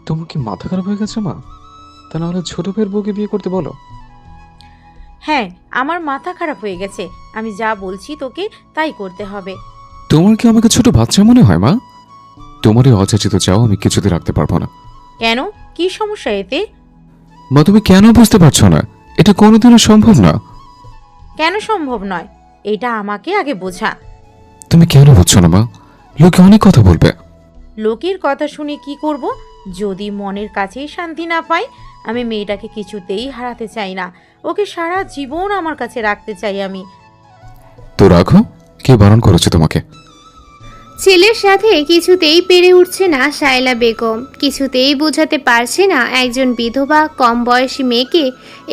তোমার কি মাথা খারাপ হয়ে গেছে মা? তা নাহলে ছোট ভাইয়ের বউকে বিয়ে করতে বলো। হ্যাঁ, আমার মাথা খারাপ হয়ে গেছে। আমি যা বলছি তোকে তাই করতে হবে। তোমার কি আমাকে ছোট বাচ্চা মনে হয় মা? তোমার এই অযাচিত চাও আমি কিছুতে রাখতে পারবো না। কেন, কি সমস্যা এতে? মা তুমি কেন বুঝতে পারছো না? এটা কোনোদিনও সম্ভব না। কেন সম্ভব নয়, এটা আমাকে আগে বোঝা। তুমি কেন বুঝছো না মা? লোকে অনেক কথা বলবে। লোকের কথা শুনে কি করব? যদি মনের কাছেই শান্তি না পাই, আমি মেয়েটাকে কিছুতেই হারাতে চাই না। ওকে সারা জীবন আমার কাছে রাখতে চাই আমি। তো রাখো, কে বারণ করেছে তোমাকে? ছেলের সাথে কিছুতেই পেরে উঠছে না শায়লা বেগম। কিছুতেই বোঝাতে পারছে না একজন বিধবা কম বয়সী মেয়েকে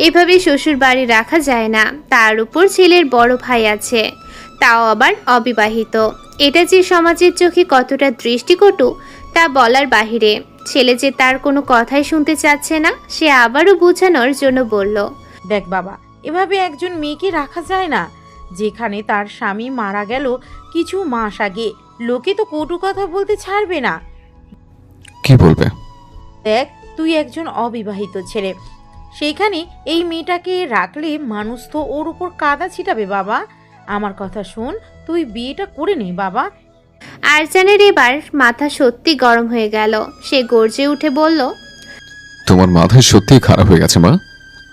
এভাবে শ্বশুর বাড়ি রাখা যায় না। তার উপর ছেলের বড় ভাই আছে, তাও আবার অবিবাহিত। এটা যে সমাজের চোখে কতটা দৃষ্টিকটু তা বলার বাহিরে। ছেলে যে তার কোনো কথাই শুনতে চাচ্ছে না, সে আবারও বোঝানোর জন্য বলল, দেখ বাবা, এভাবে একজন মেয়েকে রাখা যায় না। যেখানে তার স্বামী মারা গেল কিছু মাস আগে, লোকে তো কটু কথা বলতে ছাড়বে না। কি বলবে? দেখ, তুই একজন অবিবাহিত ছেলে, সেইখানে এই মেয়েটাকে রাখলে মানুষ তো ওর উপর কাদা ছিটাবে বাবা। আমার কথা শোন, তুই বিয়েটা করে নে বাবা। আরজানের এবার মাথা সত্যি গরম হয়ে গেল। সে গর্জে উঠে বলল, তোমার মাথায় সত্যিই খারাপ হয়ে গেছে মা।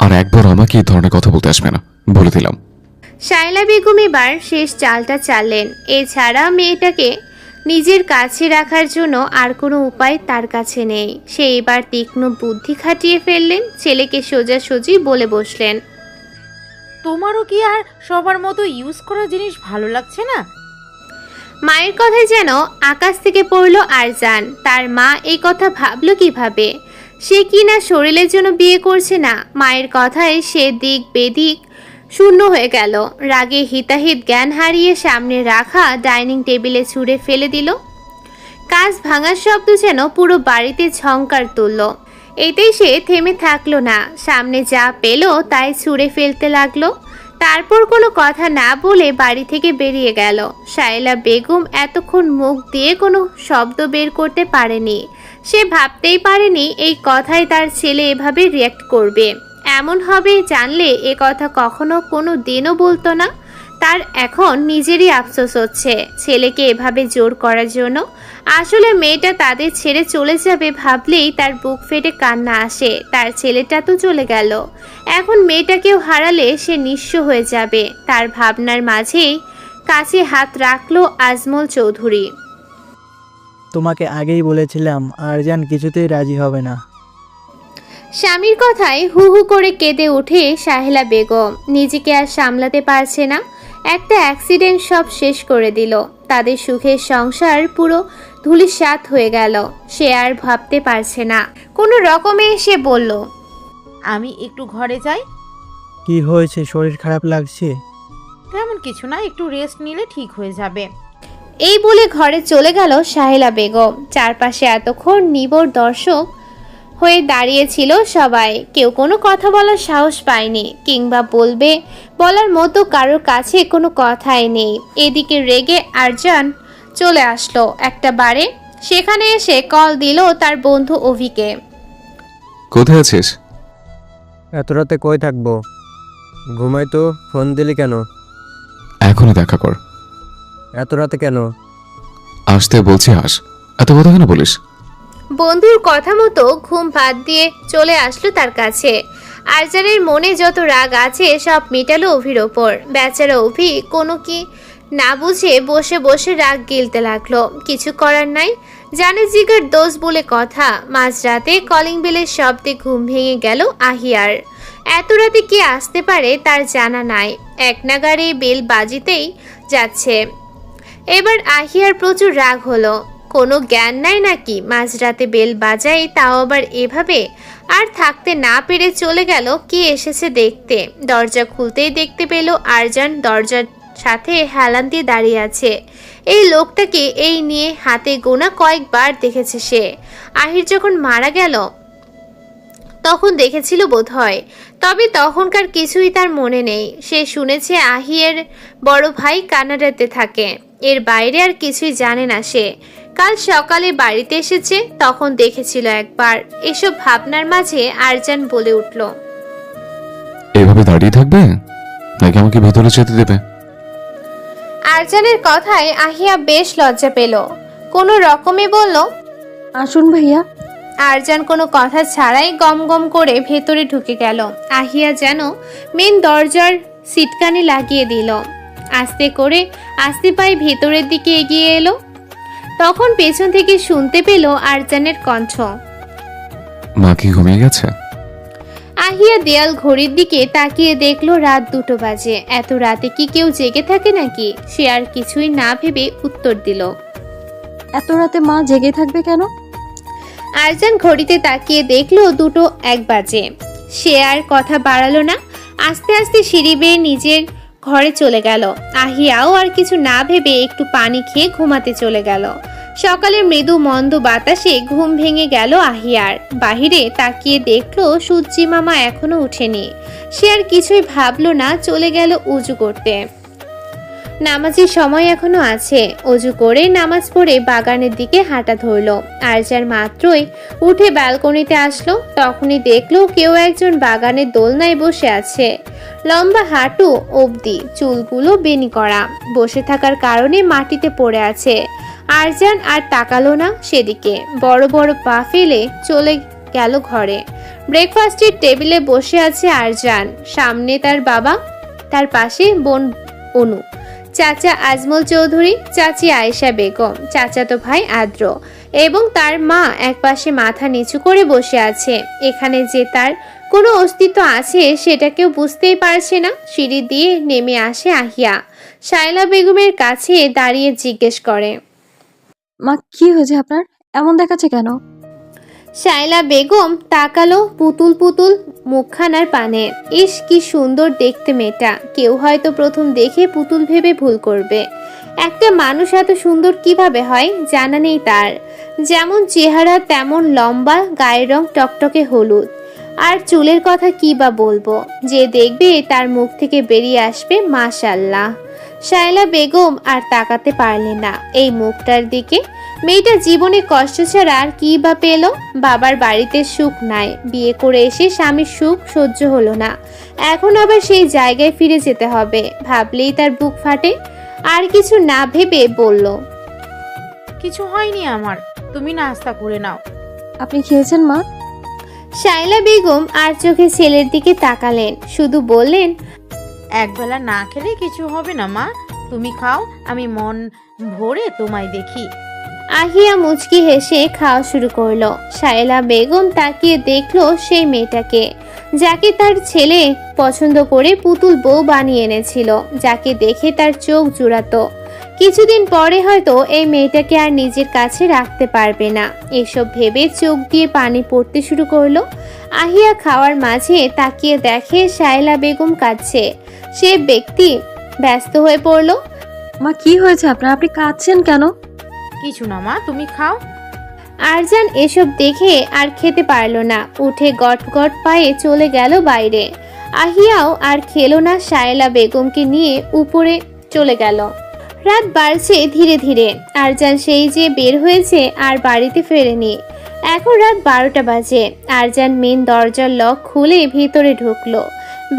আর একবার আমাকে এই ধরনের কথা বলতে আসবে না, বলে দিলাম। শায়লা বেগম এবার শেষ চালটা চাললেন। এছাড়া মেয়েটাকে নিজের কাছে রাখার জন্য আর কোনো উপায় তার কাছে নেই। সে এবার তীক্ষ্ণ বুদ্ধি খাটিয়ে ফেললেন। ছেলেকে সোজাসুজি বলে বসলেন, তোমারও কি আর সবার মতো ইউজ করা জিনিস ভালো লাগছে না? মায়ের কথায় যেন আকাশ থেকে পড়ল আরজান। তার মা এই কথা ভাবলো কিভাবে? সে কি না শরীরের জন্য বিয়ে করছে না? মায়ের কথায় সে দিক বেদিক শূন্য হয়ে গেল। রাগে হিতাহিত জ্ঞান হারিয়ে সামনে রাখা ডাইনিং টেবিলে ছুঁড়ে ফেলে দিল। কাঁচ ভাঙার শব্দ যেন পুরো বাড়িতে ঝংকার তুলল। এতেই সে থেমে থাকলো না, সামনে যা পেল তাই ছুঁড়ে ফেলতে লাগলো। তারপর কোনো কথা না বলে বাড়ি থেকে বেরিয়ে গেল। শায়লা বেগম এতক্ষণ মুখ দিয়ে কোনো শব্দ বের করতে পারেনি। সে ভাবতেই পারেনি এই কথায় তার ছেলে এভাবে রিয়্যাক্ট করবে। এমন হবে জানলে এ কথা কখনো কোনো দিনও বলতো না। তার এখন নিজেরই আফসোস হচ্ছে ছেলেকে এভাবে জোর করার জন্য। আসলে মেয়েটা তাদের ছেড়ে চলে যাবে ভাবলেই তার বুক ফেটে কান্না আসে। তার ছেলেটা তো চলে গেল, এখন মেয়েটাকেও হারালে সে নিঃস্ব হয়ে যাবে। তার ভাবনার মাঝেই কাছে হাত রাখলো আজমল চৌধুরী। তোমাকে আগেই বলেছিলাম আরজান কিছুতেই রাজি হবে না। স্বামীর কথায় হু হু করে কেঁদে ওঠে শাহেলা বেগম। নিজেকে আর সামলাতে পারছে না। একটা অ্যাক্সিডেন্ট সব শেষ করে দিল। তাদের সুখের সংসার পুরো ধূলিসাৎ হয়ে গেল। সে আর ভাবতে পারছে না। কোনো রকমে সে বলল, আমি একটু ঘরে যাই। কি হয়েছে, শরীর খারাপ লাগছে? তেমন কিছু না, একটু রেস্ট নিলে ঠিক হয়ে যাবে। এই বলে ঘরে চলে গেল শাহেলা বেগম। চারপাশে এতক্ষণ নিবর দর্শক হয়ে দাঁড়িয়েছিল সবাই। কেউ কোনো কথা বলার সাহস পায়নি, কিংবা বলার মতো কারোর কাছে কোনো কথাই নেই। এদিকে রেগে আরজান চলে আসলো একটা বারে। সেখানে এসে কল দিল তার বন্ধু অভিকে। কোথায় আছিস? এত রাতে কই থাকবো? ঘুমাই তো, ফোন দিলি কেন? এখনই দেখা কর। এত রাতে কেন? আসতে বলছি আস, এত কথা কেন বলিস? বন্ধুর কথা মতো ঘুম বাদ দিয়ে চলে আসলো তার কাছে। আরজানের মনে যত রাগ আছে সব মেটালো অভির ওপর। বেচারা অভি কোনো কি না বুঝে বসে বসে রাগ গিলতে লাগলো। কিছু করার নাই, জানে জিগার দোষ বলে কথা। মাঝরাতে কলিং বেলের শব্দে ঘুম ভেঙে গেল আহিয়ার। এত রাতে কে আসতে পারে তার জানা নাই। এক নাগাড়ে বেল বাজিতেই যাচ্ছে। এবার আহিয়ার প্রচুর রাগ হলো। কোনো জ্ঞান নাই নাকি? মাঝরাতে বেল বাজাই, তাও আবার এভাবে। আর থাকতে না পেরে চলে গেল কে এসেছে দেখতে। দরজা খুলতেই দেখতে পেল আরজান দরজার সাথে হেলান দিয়ে দাঁড়িয়ে আছে। এই লোকটাকে এই নিয়ে হাতে গোনা কয়েকবার দেখেছে সে। আহির যখন মারা গেল তখন দেখেছিল বোধহয়, তবে তখনকার কিছুই তার মনে নেই। সে শুনেছে আহিয়ের বড় ভাই কানাডাতে থাকে। এর বাইরে আর কিছুই জানে না সে। কাল সকালে বাড়িতে এসেছে, তখন দেখেছিল একবার। এসব ভাবনার মাঝে আরজান বলে উঠল, এভাবে দাঁড়িয়ে থাকবে নাকি আমাকে ভেতরে যেতে দেবে? আরজানের কথায় আহিয়া বেশ লজ্জা পেল। কোনো রকমে বলল, আসুন ভাইয়া। আরজান কোনো কথা ছাড়াই গম গম করে ভেতরে ঢুকে গেল। আহিয়া যেন মেন দরজার সিটকানি লাগিয়ে দিল। আস্তে পায়ে ভেতরের দিকে এগিয়ে এলো। তখন পেছন থেকে শুনতে পেল আরজানের কণ্ঠ। মা কি ঘুমিয়ে গেছে? আহিয়া দেয়াল ঘড়ির দিকে তাকিয়ে দেখলো রাত 2টো বাজে। এত রাতে কি কেউ জেগে থাকে নাকি? সে আর কিছুই না ভেবে উত্তর দিল, এত রাতে মা জেগে থাকবে কেন? আরজান ঘড়িতে তাকিয়ে দেখলো 2:01 বাজে। সে আর কথা বাড়ালো না, আস্তে আস্তে সিঁড়ি বেয়ে নিজের ঘরে চলে গেল। আহিয়াও আর কিছু না ভেবে একটু পানি খেয়ে ঘুমাতে চলে গেল। সকালের মৃদু মন্দ বাতাসে ঘুম ভেঙে গেল আহিয়ার। বাহিরে তাকিয়ে দেখলো সূর্যি মামা এখনো উঠেনি। সে আর কিছুই ভাবলো না, চলে গেল উজু করতে। নামাজের সময় এখনো আছে। অজু করে নামাজ পড়ে বাগানের দিকে হাঁটা ধরলো। আরজান মাত্রই উঠে ব্যালকনিতে আসলো, তখনই দেখলো কেউ একজন বাগানের দোলনায় বসে আছে। লম্বা হাঁটু অবধি, চুলগুলো বেনি করা, বসে থাকার কারণে মাটিতে পড়ে আছে। আরজান আর তাকালো না সেদিকে, বড় বড় পা ফেলে চলে গেল ঘরে। ব্রেকফাস্টের টেবিলে বসে আছে আরজান। সামনে তার বাবা, তার পাশে বোন অনু, চাচা আজমল চৌধুরী, চাচি আয়েশা বেগম, চাচাতো ভাই আদ্র এবং তার মা একপাশে মাথা নিচু করে বসে আছে। এখানে যে তার কোনো অস্তিত্ব আছে সেটা কেউ বুঝতেই পারছে না। সিঁড়ি দিয়ে নেমে আসে আহিয়া। শায়লা বেগমের কাছে দাঁড়িয়ে জিজ্ঞেস করে, মা কি হয়েছে আপনার? এমন দেখাচ্ছে কেন? শায়লা বেগম তাকালো পুতুল পুতুল মুখখানার পানে। ইস কি সুন্দর দেখতে মেয়েটা। কেউ হয়তো প্রথম দেখে পুতুল ভেবে ভুল করবে। একটা মানুষ এত সুন্দর কিভাবে হয় জানা নেই তার। যেমন চেহারা তেমন লম্বা, গায়ের রং টকটকে হলুদ। আর চুলের কথা কি বা বলবো, যে দেখবে তার মুখ থেকে বেরিয়ে আসবে মাশাআল্লাহ। শায়লা বেগম আর তাকাতে পারলেন না এই মুখটার দিকে। মেয়েটা জীবনে কষ্ট ছাড়া আর কি বা পেল? বাবার বাড়িতে সুখ নাই, বিয়ে করে এসে স্বামীর সুখ সহ্য হলো না, এখন আবার সেই জায়গায় ফিরে যেতে হবে। ভাবলেই তার বুক ফাটে। আর কিছু না ভেবে বলল, কিছু হয়নি আমার, তুমি নাস্তা করে নাও। আপনি খেয়েছেন মা? শায়লা বেগম আর চোখে ছেলের দিকে তাকালেন, শুধু বললেন, একবেলা না খেলে কিছু হবে না মা, তুমি খাও, আমি মন ভরে তোমায় দেখি। আহিয়া মুচকি হেসে খাওয়া শুরু করলো। শায়লা বেগম তাকিয়ে দেখলো সেই মেয়েটাকে, যাকে তার ছেলে পছন্দ করে পুতুল বউ বানিয়ে এনেছিল, যাকে দেখে তার চোখ জুড়াতো। কিছুদিন পরে হয়তো এই মেয়েটাকে আর নিজের কাছে রাখতে পারবে না। এসব ভেবে চোখ দিয়ে পানি পড়তে শুরু করলো। আহিয়া খাওয়ার মাঝে তাকিয়ে দেখে শায়লা বেগম কাঁদছে। সে ব্যক্তি ব্যস্ত হয়ে পড়লো। মা কি হয়েছে আপনার? আপনি কাঁদছেন কেন? কিছু না মা, তুমি খাও। আরজান এসব দেখে আর খেতে পারলো না, উঠে গট গট পায়ে চলে গেল বাইরে। আহিয়াও আর খেলো না, শায়লা বেগমকে নিয়ে উপরে চলে গেল। রাত বাড়ছে ধীরে ধীরে। আরজান সেই যে বের হয়েছে আর বাড়িতে ফেরেনি। এখন রাত 12টা বাজে। আরজান মেন দরজার লক খুলে ভিতরে ঢুকলো।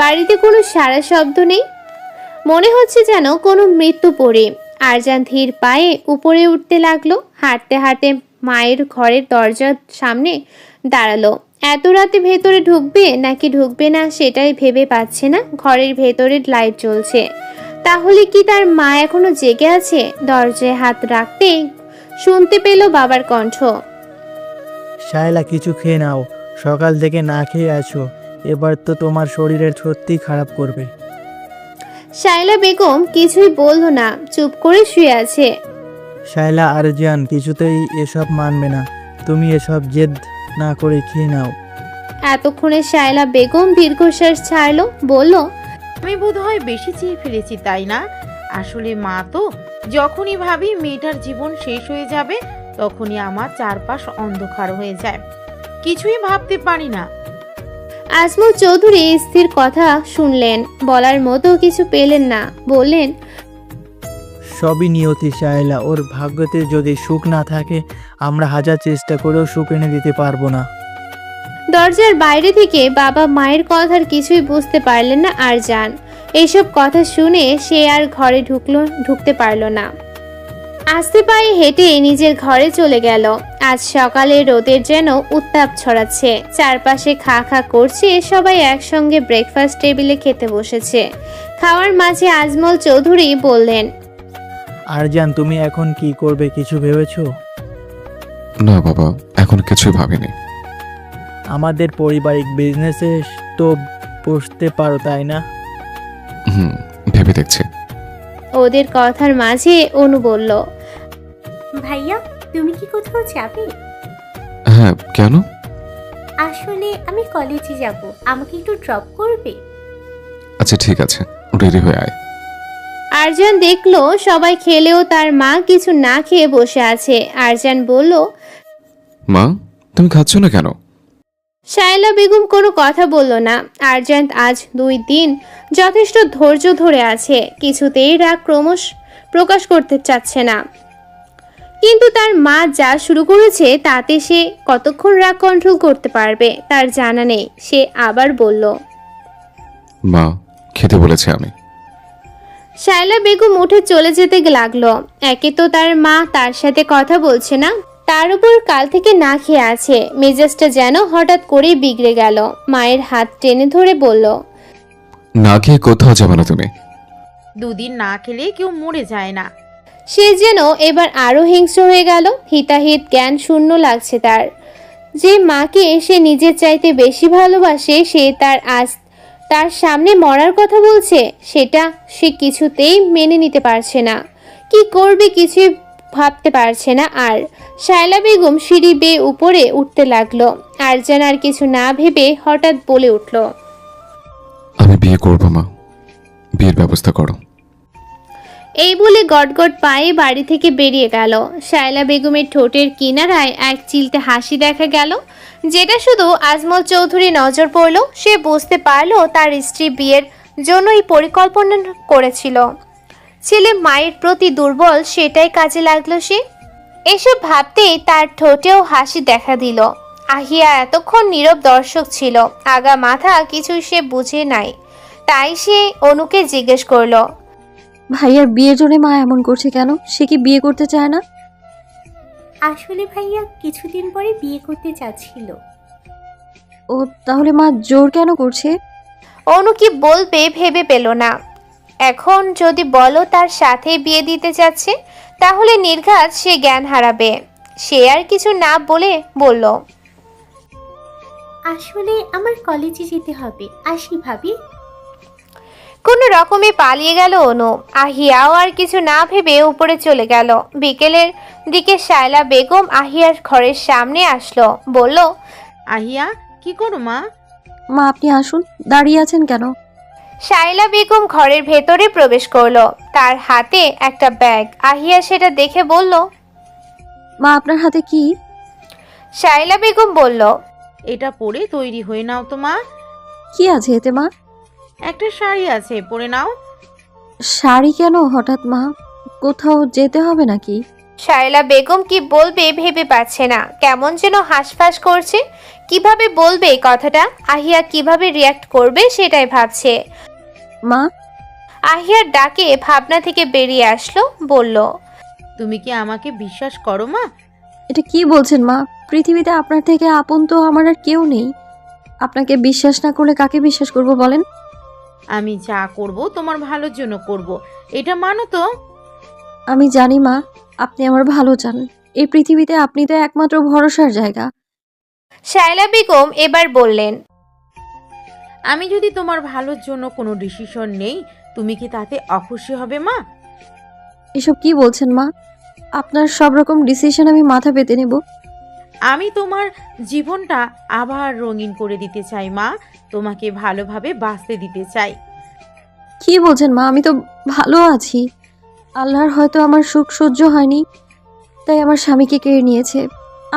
বাড়িতে কোনো সারা শব্দ নেই, মনে হচ্ছে যেন কোনো মৃত্যু পড়ে। আরজান ধীর পায়ে উপরে উঠতে লাগলো। হাঁটতে হাঁটতে মায়ের ঘরের দরজার সামনে দাঁড়ালো। এত রাতে ভেতরে ঢুকবে নাকি ঢুকবে না সেটাই ভেবে পাচ্ছে না। ঘরের ভেতরে লাইট জ্বলছে, তাহলে কি তার মা এখনো জেগে আছে? দরজায় হাত রাখতেই শুনতে পেল বাবার কণ্ঠ, শায়লা কিছু খেয়ে নাও, সকাল থেকে না খেয়ে আছো, এবার তো তোমার শরীরের সত্যি খারাপ করবে। শায়লা বেগম কিছুই বলল না, চুপ করে শুয়ে আছে। শায়লা আরজান কিছুতেই এসব মানবে না, তুমি এসব জেদ না করে খেয়ে নাও। এতক্ষণে শায়লা বেগম দীর্ঘশ্বাস ছাড়লো, বলল, আমি বোধহয় বেশি চেয়ে ফেলেছি, তাই না? আসলে মা তো, যখনই ভাবি মেয়েটার জীবন শেষ হয়ে যাবে তখনই আমার চারপাশ অন্ধকার হয়ে যায়, কিছুই ভাবতে পারি না। আজমল চৌধুরী স্থির কথা শুনলেন, বলার মতো কিছু পেলেন না, বললেন, সবই নিয়তি শায়লা। ওর ভাগ্যতে যদি সুখ না থাকে আমরা হাজার চেষ্টা করেও সুখ এনে দিতে পারবো না। দরজার বাইরে থেকে বাবা মায়ের কথার কিছুই বুঝতে পারলেন না আরজান। এইসব কথা শুনে সে আর ঘরে ঢুকতে পারল না। আস্তে পায়ে হেঁটে নিজের ঘরে চলে গেল। আজ সকালে রোদের যেন উত্তাপ ছড়াচ্ছে, চারপাশে খা খা করছে, সবাই একসঙ্গে ব্রেকফাস্ট টেবিলে খেতে বসেছে। খাওয়ার মাঝে আজমল চৌধুরী বললেন, আরজান, তুমি এখন কি করবে কিছু ভেবেছো? না বাবা, এখন কিছুই ভাবিনি। আমাদের পারিবারিক বিজনেসে তো বসতে পারো, তাই না? ভেবে দেখছি। ওদের কথার মাঝে অনু বলল, ভাইয়া, তুমি কি কোথাও যাবে? হ্যাঁ, কেন? আসলে আমি কলেজে যাব, আমাকে একটু ড্রপ করবে? আচ্ছা ঠিক আছে, রেডি হয়ে আয়। আরজান দেখলো সবাই খেলেও তার মা কিছু না খেয়ে বসে আছে। আরজান বলল, মা, তুমি খাচ্ছ না কেন? শায়লা বেগম কোনো কথা বলল না। আরজান আজ 2 দিন যথেষ্ট ধৈর্য ধরে আছে, কিছুতেই রাগ ক্রমশ প্রকাশ করতে চাচ্ছে না। কিন্তু তার মা যা শুরু করেছে তাতে সে কতক্ষণ রাগ কন্ট্রোল করতে পারবে তার জানা নেই। সে আবার বলল, মা, খেতে বলেছি আমি। শায়লা বেগম উঠে চলে যেতে লাগলো। একে তো তার মা তার সাথে কথা বলছে না, তার উপর কাল থেকে না খেয়ে আছে। মেজাজটা যেন হঠাৎ করেই বিগড়ে গেল। মায়ের হাত টেনে ধরে বলল, না খেয়ে কোথাও যাবে না তুমি। 2 দিন না খেলে কেউ মরে যায় না। সে যেন এবার আরো হিংস্র হয়ে গেল। হিতাহিত জ্ঞান শূন্য লাগছে তার। যে মাকে সে নিজের চাইতে বেশি ভালোবাসে সে তার সামনে মরার কথা বলছে, সেটা সে কিছুতেই মেনে নিতে পারছে না। কি করবে কিছুই ভাবতে পারছে না। আর শায়লা বেগম সিঁড়ি বেয়ে উপরে উঠতে লাগলো। আরজান আর কিছু না ভেবে হঠাৎ বলে উঠল, আমি বিয়ে করব মা, বিয়ের ব্যবস্থা করো। এই বলে গটগট পায়ে বাড়ি থেকে বেরিয়ে গেল। শায়লা বেগমের ঠোঁটের কিনারায় এক চিলতে হাসি দেখা গেল, যেটা শুধু আজমল চৌধুরী নজর পড়ল। সে বুঝতে পারল তার স্ত্রী বিয়ের জন্য এই পরিকল্পনা করেছিল। ছেলে মায়ের প্রতি দুর্বল, সেটাই কাজে লাগলো সে। এসব ভাবতেই তার ঠোঁটেও হাসি দেখা দিল। আহিয়া এতক্ষণ নীরব দর্শক ছিল, আগা মাথা কিছুই সে বুঝে নাই। তাই সে অনুকে জিজ্ঞেস করলো, ভাইয়ার বিয়ের জন্য মা এমন করছে কেন? সে কি বিয়ে করতে চায় না? আসলে ভাইয়া কিছুদিন পরে বিয়ে করতে চাচ্ছিল। ও তাহলে মা জোর কেন করছে? অনু কি বলবে ভেবে পেল না। এখন যদি বলো তার সাথে বিয়ে দিতে যাচ্ছে, তাহলে নির্ঘাত সে জ্ঞান হারাবে। সে আর কিছু না বলে বলল, আসলে আমার কলেজে যেতে হবে, আসি ভাবি। কোনো রকমে পালিয়ে গেল অনু। আহিয়াও আর কিছু না ভেবে উপরে চলে গেল। বিকেলের দিকে শায়লা বেগম আহিয়ার ঘরের সামনে আসলো, বলল, আহিয়া, কি করো মা? মা আপনি আসুন, দাঁড়িয়ে আছেন কেন? শায়লা বেগম ঘরের ভেতরে প্রবেশ করলো। তার হাতে একটা ব্যাগ। আহিয়া সেটা দেখে বলল, মা আপনার হাতে কি? শায়লা বেগম বলল, এটা পরে তৈরি হয়ে নাও তো মা। কি আছে এতে মা? একটা শাড়ি আছে, পরে নাও। শাড়ি কেন হঠাৎ মা? কোথাও যেতে হবে নাকি? শায়লা বেগম কি বলবে ভেবে পাচ্ছে না। কেমন যেন হাঁসফাঁস করছে। কিভাবে বলবে এই কথাটা, আহিয়া কিভাবে রিয়াক্ট করবে সেটাই ভাবছে। মা আহিয়ার ডাকে ভাবনা থেকে বেরিয়ে আসলো, বলল, তুমি কি আমাকে বিশ্বাস করো মা? এটা কি বলছেন মা? পৃথিবীতে আপনার থেকে আপন তো আমার আর কেউ নেই। আপনাকে বিশ্বাস না করলে কাকে বিশ্বাস করব বলেন? আমি যা করব তোমার ভালোর জন্য করব, এটা মানো তো। আমি জানি মা, আপনি আমার ভালো চান। এই পৃথিবীতে আপনি তো একমাত্র ভরসার জায়গা। শায়লা বেগম এবার বললেন, আমি যদি তোমার ভালোর জন্য কোনো ডিসিশন নেই, তুমি কি তাতে অখুশি হবে মা? এসব কি বলছেন মা? আপনার সব রকম ডিসিশন আমি মাথা পেতে নেব। আমি তোমার জীবনটা আবার রঙিন করে দিতে চাই মা, তোমাকে ভালোভাবে বাঁচতে দিতে চাই। কি বলছেন মা? আমি তো ভালো আছি। আল্লাহর হয়তো আমার সুখ সহ্য হয়নি, তাই আমার স্বামীকে কেড়ে নিয়েছে।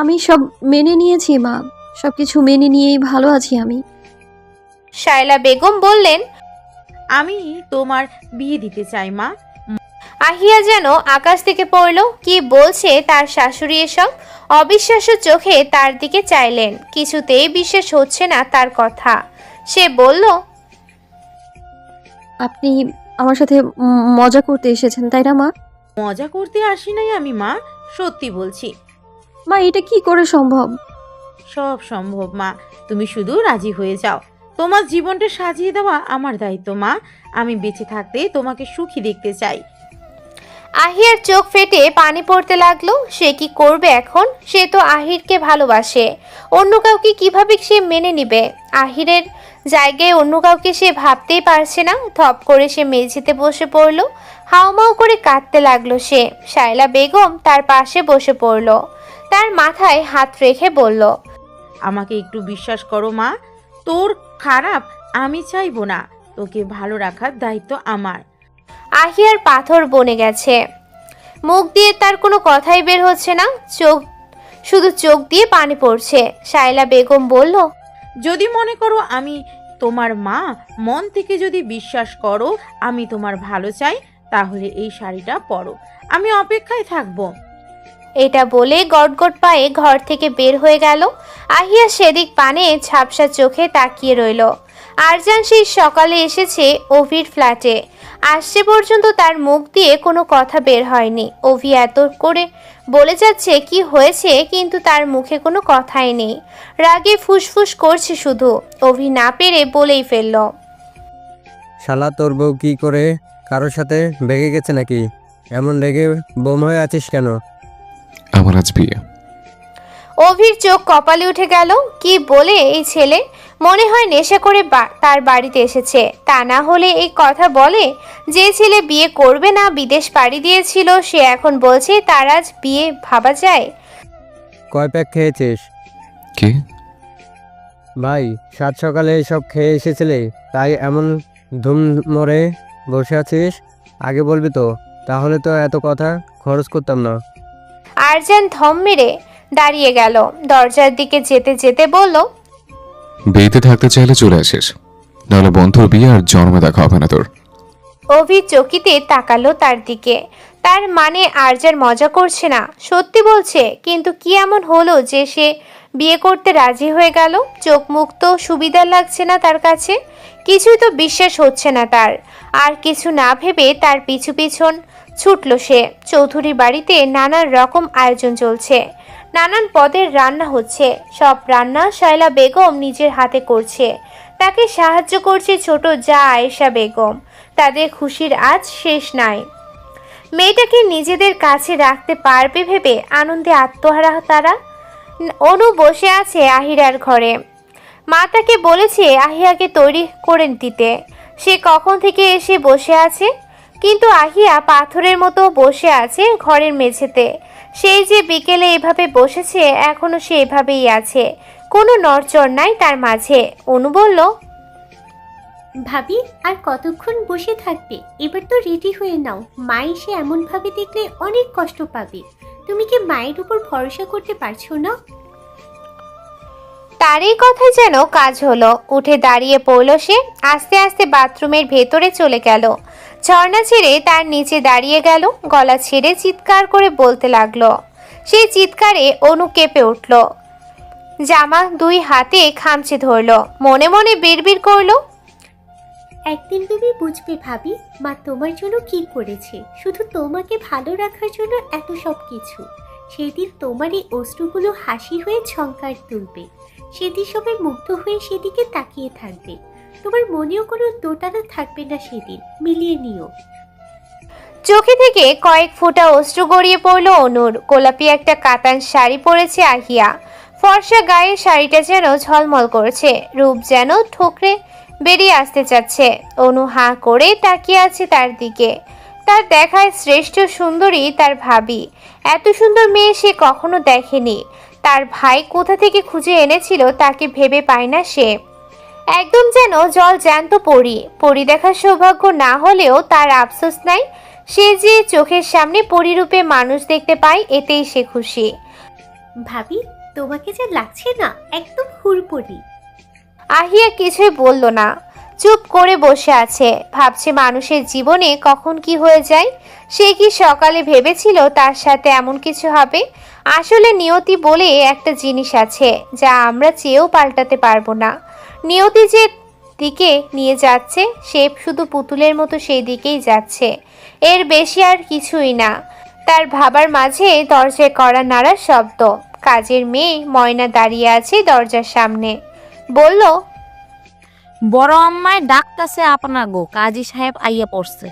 আমি সব মেনে নিয়েছি মা, সব কিছু মেনে নিয়েই ভালো আছি আমি। শায়লা বেগম বললেন, আমি তোমার বিয়ে দিতে চাই মা। আহিয়া যেন আকাশ থেকে পড়ল। কি বলছে তার শাশুড়ি এসব? অবিশ্বাস্য চোখে তার দিকে চাইলেন। কিছুতেই বিশ্বাস হচ্ছে না তার কথা। সে বলল, আপনি আমার সাথে মজা করতে এসেছেন তাই না মা? মজা করতে আসি নাই আমি মা, সত্যি বলছি। মা এটা কি করে সম্ভব? সব সম্ভব মা, তুমি শুধু রাজি হয়ে যাও। তোমার জীবনটা সাজিয়ে দেওয়া আমার দায়িত্ব মা। আমি বেঁচে থাকতে তোমাকে সুখী দেখতে চাই। আহিয়ার চোখ ফেটে পানি পড়তে লাগলো। সে কি করবে এখন? সে তো আহিরকে ভালোবাসে। অন্য কাউকে কিভাবে সে মেনে নিবে? আহিরের জায়গায় অন্য কাউকে সে ভাবতেই পারছে না। ধপ করে সে মেঝেতে বসে পড়ল। হাউমাউ করে কাঁদতে লাগলো সে। শায়লা বেগম তার পাশে বসে পড়ল। তার মাথায় হাত রেখে বলল, আমাকে একটু বিশ্বাস করো মা, তোর খারাপ আমি চাইবো না। তোকে ভালো রাখার দায়িত্ব আমার। আহিয়ার পাথর বনে গেছে। মুখ দিয়ে তার কোনো কথাই বের হচ্ছে না। শুধু চোখ দিয়ে পানি পড়ছে। শায়লা বেগম বলল, যদি মনে করো আমি তোমার মা, মন থেকে যদি বিশ্বাস করো আমি তোমার ভালো চাই, তাহলে এই শাড়িটা পরো। আমি অপেক্ষায় থাকবো। এটা বলে গটগট পায়ে ঘর থেকে বের হয়ে গেল। আহিয়া সেদিক পানে ঝাপসা চোখে তাকিয়ে রইল। আরজান সেই সকালে এসেছে অভির ফ্ল্যাটে। আসছে পর্যন্ত তার মুখ দিয়ে কোনো কথা বের হয়নি। অভি এত করে বলে যাচ্ছে কি হয়েছে, কিন্তু তার মুখে কোনো কথাই নেই। রাগে ফুসফুস করছে শুধু। অভি না পেরে বলেই ফেলল, শালা তোর বউ কি করে কারোর সাথে বেগে গেছে নাকি? এমন রেগে বোম হয়ে আছিস কেন? আমার আজ বিয়ে। অভির চোখ কপালে উঠে গেল। কি বলে এই ছেলে? মনে হয় নেশা করে তার বাড়িতে এসেছে। তা না হলে এই কথা বলে? যে ছেলে বিয়ে করবে না বিদেশ পাড়ি দিয়েছিল, সে এখন বলছে তার আজ বিয়ে ভাবা যায়? কয় প্যাক খেয়েছিস? কি? ভাই, সাত সকালে এসব খেয়ে এসেছিলে তাই এমন ধুম মরে বসে আছিস? আগে বলবি তো, তাহলে তো এত কথা খরচ করতাম না। আরজান থম মেরে দাঁড়িয়ে গেল। দরজার দিকে যেতে যেতে বলল, বিয়েতে থাকতে চাইলে চলে আসিস, নাহলে বন্ধুর বিয়ে আর জন্মে দেখা হবে না তোর। অভি চকিতে তাকালো তার দিকে। তার মানে আরজান মজা করছে না, সত্যি বলছে। কিন্তু কি এমন হলো যে সে বিয়ে করতে রাজি হয়ে গেল? চোখ মুখ তো সুবিধার লাগছে না তার কাছে। কিছুই তো বিশ্বাস হচ্ছে না তার। আর কিছু না ভেবে তার পিছু পিছন ছুটল সে। চৌধুরী বাড়িতে নানান রকম আয়োজন চলছে। নানান পদের রান্না হচ্ছে। সব রান্না শায়লা বেগম নিজের হাতে করছে। তাকে সাহায্য করছে ছোট জা আয়েশা বেগম। তাদের খুশির আজ শেষ নাই। মেয়েটাকে নিজেদের কাছে রাখতে পারবে ভেবে আনন্দে আত্মহারা তারা। অনু বসে আছে আহিরার ঘরে। মা তাকে বলেছে আহিয়াকে তৈরি করে দিতে। সে কখন থেকে এসে বসে আছে, কিন্তু আহিয়া পাথরের মতো বসে আছে ঘরের মেঝেতে। সেই যে বিকেলে এভাবে বসেছে, এখনো সে এভাবেই আছে। কোনো নড়চড় নাই তার মাঝে। অনু বলল, ভাবি আর কতক্ষণ বসে থাকবে? এবার তো রেডি হয়ে নাও। মা এসে এমনভাবে দেখলে অনেক কষ্ট পাবে। তুমি কি মায়ের উপর ভরসা করতে পারছো না? তার এই কথায় যেন কাজ হলো। উঠে দাঁড়িয়ে পড়ল সে। আস্তে আস্তে বাথরুমের ভেতরে চলে গেল। ঝর্ণা ছেড়ে তার নিচে দাঁড়িয়ে গেল। গলা ছেড়ে চিৎকার করে বলতে লাগলো। সেই চিৎকারে অনু কেঁপে উঠল। জামা দুই হাতে খামচে ধরল। মনে মনে বিড়বিড় করলো, একদিন তুমি বুঝবে ভাবি, মা তোমার জন্য কি করেছে। শুধু তোমাকে ভালো রাখার জন্য এত সব কিছু। সেদিন তোমার এই অশ্রুগুলো হাসি হয়ে ঝংকার তুলবে। সেদিন সবাই মুগ্ধ হয়ে সেদিকে তাকিয়ে থাকবে। তোমার মনেও কোনো দোটানা থাকবে না সেদিন। মিলিয়ে নিও। চোখে থেকে কয়েক ফোঁটা অশ্রু গড়িয়ে পড়ল অনুর। গোলাপি একটা কাতান শাড়ি পরেছে আহিয়া। ফর্সা গায়ে শাড়িটা যেন ঝলমল করছে। রূপ যেন ঠোকরে বেরিয়ে আসতে চাচ্ছে। অনু হাঁ করে তাকিয়ে আছে তার দিকে। তার দেখায় শ্রেষ্ঠ সুন্দরী তার ভাবি। এত সুন্দর মেয়ে সে কখনো দেখেনি। তার ভাই কোথা থেকে খুঁজে এনেছিল তাকে ভেবে পায় না সে। একদম যেন জল জ্যান্ত পরী। পরী দেখার সৌভাগ্য না হলেও তার আফসোস নাই। সে যে চোখের সামনে পরীরূপে মানুষ দেখতে পায়, এতেই সে খুশি। ভাবি, তোমাকে যা লাগছে না, একদম হুড়পড়ি। আহিয়া কিছুই বলল না। চুপ করে বসে আছে, ভাবছে মানুষের জীবনে কখন কি হয়ে যায়। সে কি সকালে ভেবেছিল তার সাথে এমন কিছু হবে? আসলে নিয়তি বলে একটা জিনিস আছে যা আমরা চেয়েও পাল্টাতে পারবো না। নিয়তি যে দিকে নিয়ে যাচ্ছে সে শুধু পুতুলের মতো সেই দিকেই যাচ্ছে, এর বেশি আর কিছুই না। তার ভাবার মাঝে দরজায় কড়া নাড়ার শব্দ। কাজের মেয়ে ময়না দাঁড়িয়ে আছে দরজার সামনে, বলল, বড় আম্মায় ডাকতাছে আপনার গো, কাজী সাহেব আইয়া পড়ছে।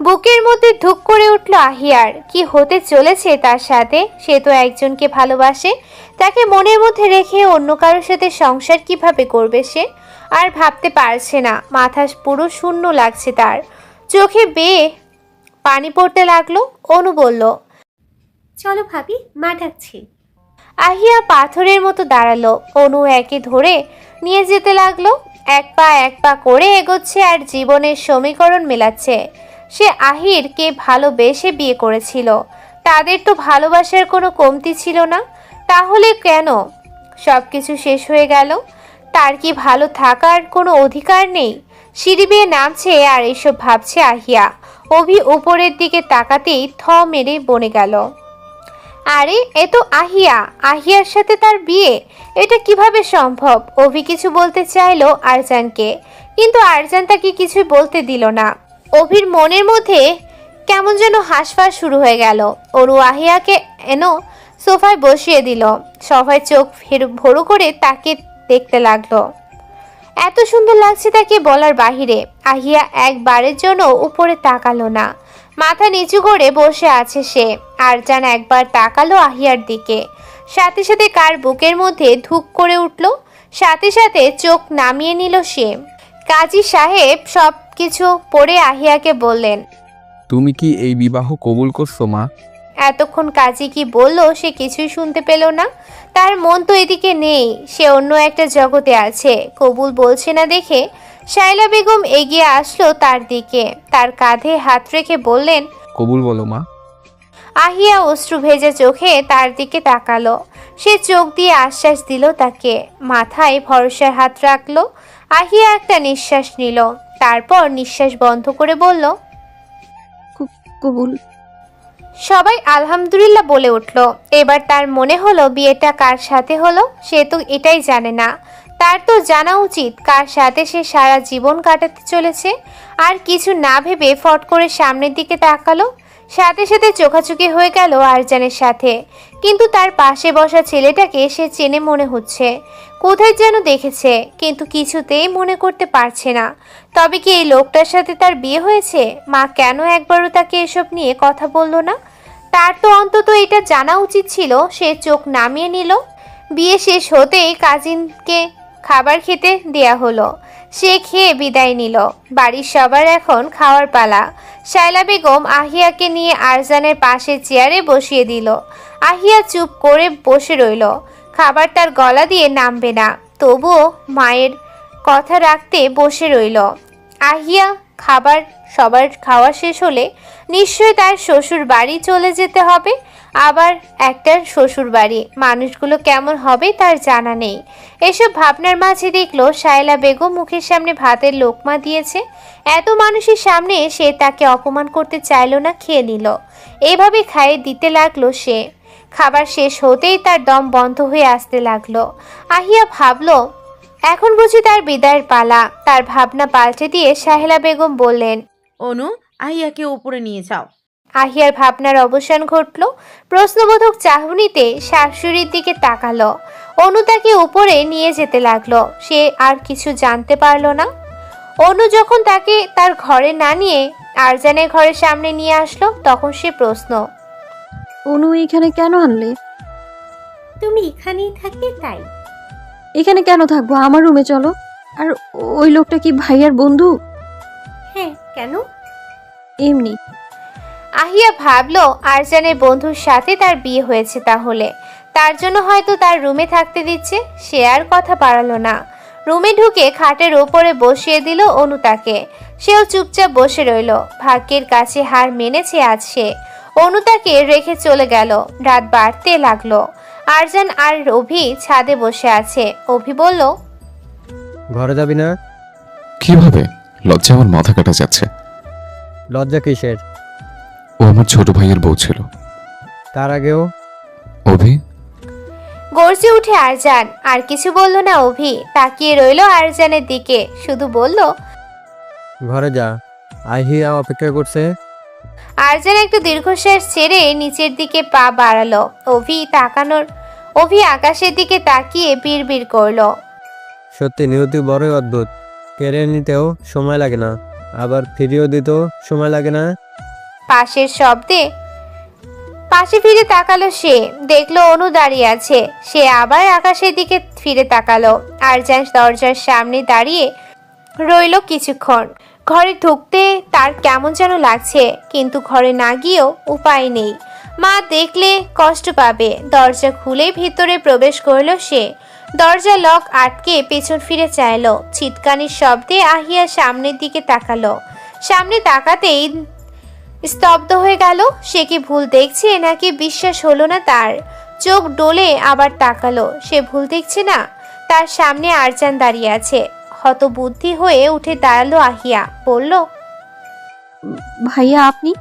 বুকের মধ্যে ধুক করে উঠল আহিয়ার। কি হতে চলেছে তার সাথে? সে তো একজনকে ভালোবাসে, তাকে মনের মধ্যে রেখে অন্য কারোর সাথে সংসার কিভাবে করবে সে? আর ভাবতে পারছে না, মাথা পুরো শূন্য লাগছে তার, চোখে বেয়ে পানি পড়তে লাগলো। অনু বলল, চলো ভাবি, মা ডাকছি। আহিয়া পাথরের মতো দাঁড়ালো। অনু একে ধরে নিয়ে যেতে লাগলো, এক পা করে এগোচ্ছে আর জীবনের সমীকরণ মেলাচ্ছে। সে আহিরকে ভালোবেসে বিয়ে করেছিল, তাদের তো ভালোবাসার কোনো কমতি ছিল না। তাহলে কেন সব কিছু শেষ হয়ে গেল? তার কি ভালো থাকার কোনো অধিকার নেই? সিঁড়ি বেয়ে নামছে আর এসব ভাবছে আহিয়া। অভি উপরের দিকে তাকাতেই থ মেরে বনে গেল। আরে এ তো আহিয়া, আহিয়ার সাথে তার বিয়ে, এটা কিভাবে সম্ভব? অভি কিছু বলতে চাইলো আরজানকে, কিন্তু আরজান তাকে কিছু বলতে দিল না। অভির মনের মধ্যে কেমন যেন হাঁসফাঁস শুরু হয়ে গেল। অনু আহিয়াকে সোফায় বসিয়ে দিল, সবাই চোখ ভরু করে তাকে দেখতে লাগলো। এত সুন্দর লাগছে তাকে বলার বাহিরে। আহিয়া একবারের জন্য উপরে তাকালো না, মাথা নিচু করে বসে আছে সে। আরজান একবার তাকালো আহিয়ার দিকে, সাথে সাথে কার বুকের মধ্যে ধুক করে উঠল, সাথে সাথে চোখ নামিয়ে নিল সে। কাজী সাহেব সব কিছু পড়ে আহিয়াকে বললেন, তুমি কি এই বিবাহ কবুল করছো মা? এতক্ষণ কাজী কি বলল সে কিছুই শুনতে পেল না। তার মন তো এদিকে নেই, সে অন্য একটা জগতে আছে। কবুল বলছে না দেখে শায়লা বেগম এগিয়ে আসলো তার দিকে, তার কাঁধে হাত রেখে বললেন, কবুল বলো মা। আহিয়া অশ্রু ভেজা চোখে তার দিকে তাকালো। সে চোখ দিয়ে আশ্বাস দিল তাকে, মাথায় ভরসার হাত রাখলো। আহিয়া একটা নিঃশ্বাস নিল, তারপর নিঃশ্বাস বন্ধ করে বলল, কবুল। সবাই আলহামদুলিল্লাহ বলে উঠল। এবার তার মনে হলো বিয়েটা কার সাথে হলো সে তো এটাই জানে না। তার তো জানা উচিত কার সাথে সে সারা জীবন কাটাতে চলেছে। আর কিছু না ভেবে ফট করে সামনের দিকে তাকালো, সাথে সাথে চোখাচোখি হয়ে গেল আরজানের সাথে। কিন্তু তার পাশে বসা ছেলেটাকে সে চেনে মনে হচ্ছে, কোথায় যেন দেখেছে, কিন্তু কিছুতেই মনে করতে পারছে না। তবে কি এই লোকটার সাথে তার বিয়ে হয়েছে? মা কেন একবারও তাকে এসব নিয়ে কথা বলল না? তার তো অন্তত এটা জানা উচিত ছিল। সে চোখ নামিয়ে নিল। বিয়ে শেষ হতেই কাজিনকে খাবার খেতে দেয়া হলো, সে খেয়ে বিদায় নিল। বাড়ির সবার এখন খাওয়ার পালা। শায়লা বেগম আহিয়াকে নিয়ে আরজানের পাশে চেয়ারে বসিয়ে দিল। আহিয়া চুপ করে বসে রইল। খাবার তার গলা দিয়ে নামবে না, তবুও মায়ের কথা রাখতে বসে রইল। আহিয়া সবার খাওয়া শেষ হলে নিশ্চয়ই তার শ্বশুর বাড়ি চলে যেতে হবে। আবার একটা শ্বশুর বাড়ি, মানুষগুলো কেমন হবে তার জানা নেই। এসব ভাবনার মাঝে দেখলো শায়লা বেগম মুখের সামনে ভাতের লোকমা দিয়েছে। এত মানুষের সামনে সে তাকে অপমান করতে চাইলো না, খেয়ে নিল। এভাবে খাইয়ে দিতে লাগলো সে। খাবার শেষ হতেই তার দম বন্ধ হয়ে আসতে লাগলো। আহিয়া ভাবলো এখন বুঝি তার বিদায়ের পালা। তার ভাবনা পাল্টে দিয়ে শাহেলা বেগম বললেন, অনু, আহিয়াকে উপরে নিয়ে যাও। আহিয়ার ভাবনার অবসান ঘটল। প্রশ্নবোধক চাহনিতে শাশুড়ির দিকে তাকালো। অনু তাকে উপরে নিয়ে যেতে লাগলো। সে আর কিছু জানতে পারল না। অনু যখন তাকে তার ঘরে না নিয়ে আরজানের ঘরের সামনে নিয়ে আসলো, তখন সে প্রশ্ন, অনু এখানে কেন আনলে? তুমি এখানেই থাকবে তাই। এখানে কেন থাকবো? আমার রুমে চলো। আর ওই লোকটা কি ভাইয়ার বন্ধু? হ্যাঁ, কেন? এমনি। আহিয়া ভাবলো আরজানের বন্ধুর সাথে তার বিয়ে হয়েছে, তাহলে তার জন্য হয়তো তার রুমে থাকতে দিচ্ছে। সে আর কথা বাড়ালো না। রুমে ঢুকে খাটের ওপরে বসিয়ে দিল অনু তাকে। সেও চুপচাপ বসে রইল। ভাগ্যের কাছে হার মেনেছে আজ সে। অনু তাকে রেখে চলে গেল। রাত বাড়তে লাগলো। আরজান আর অভি ছাদে বসে আছে। অভি বলল, ঘরে যাবি না? কিভাবে? লজ্জা আমার মাথা কাটা যাচ্ছে। লজ্জা কিসের? ও আমার ছোট ভাইয়ের বউ ছিল। তার আগেও অভি, গর্জে উঠে আরজান। আর কিছু বলল না অভি, তাকিয়ে রইল আরজানের দিকে, শুধু বলল, ঘরে যা, আহিয়া অপেক্ষা করছে। আরজান একটা দীর্ঘশ্বাস ছেড়ে নিচের দিকে পা বাড়ালো। অভি আকাশের দিকে তাকিয়ে বিড়বিড় করলো, সত্যি নিয়তি বড়ই অদ্ভুত। কেড়ে নিতেও সময় লাগে না, আবার ফিরিয়েও দিতেও সময় লাগে না। পাশে ফিরে তাকালো সে, দেখলো অনু দাঁড়িয়ে আছে। সে আবার আকাশের দিকে ফিরে তাকালো। আরজান দরজার সামনে দাঁড়িয়ে রইল কিছুক্ষণ। ঘরে ঢুকতে তার কেমন যেন লাগছে, কিন্তু ঘরে না গিয়েও উপায় নেই। মা দেখলে কষ্ট পাবে। দরজা খুলে ভিতরে প্রবেশ করলো সে। দরজা লক আটকে পেছন ফিরে চাইলো। ছিটকানির শব্দে আহিয়া সামনের দিকে তাকালো। সামনে তাকাতেই স্তব্ধ হয়ে গেল। সে কি ভুল দেখছে নাকি বিশ্বাস হলো না তার। চোখ ডোলে আবার তাকালো। সে ভুল দেখছে না, তার সামনে আরজান দাঁড়িয়ে আছে। হতবুদ্ধি হয়ে উঠে দাঁড়ালো আহিয়া, বলল, ভাইয়া আপনি?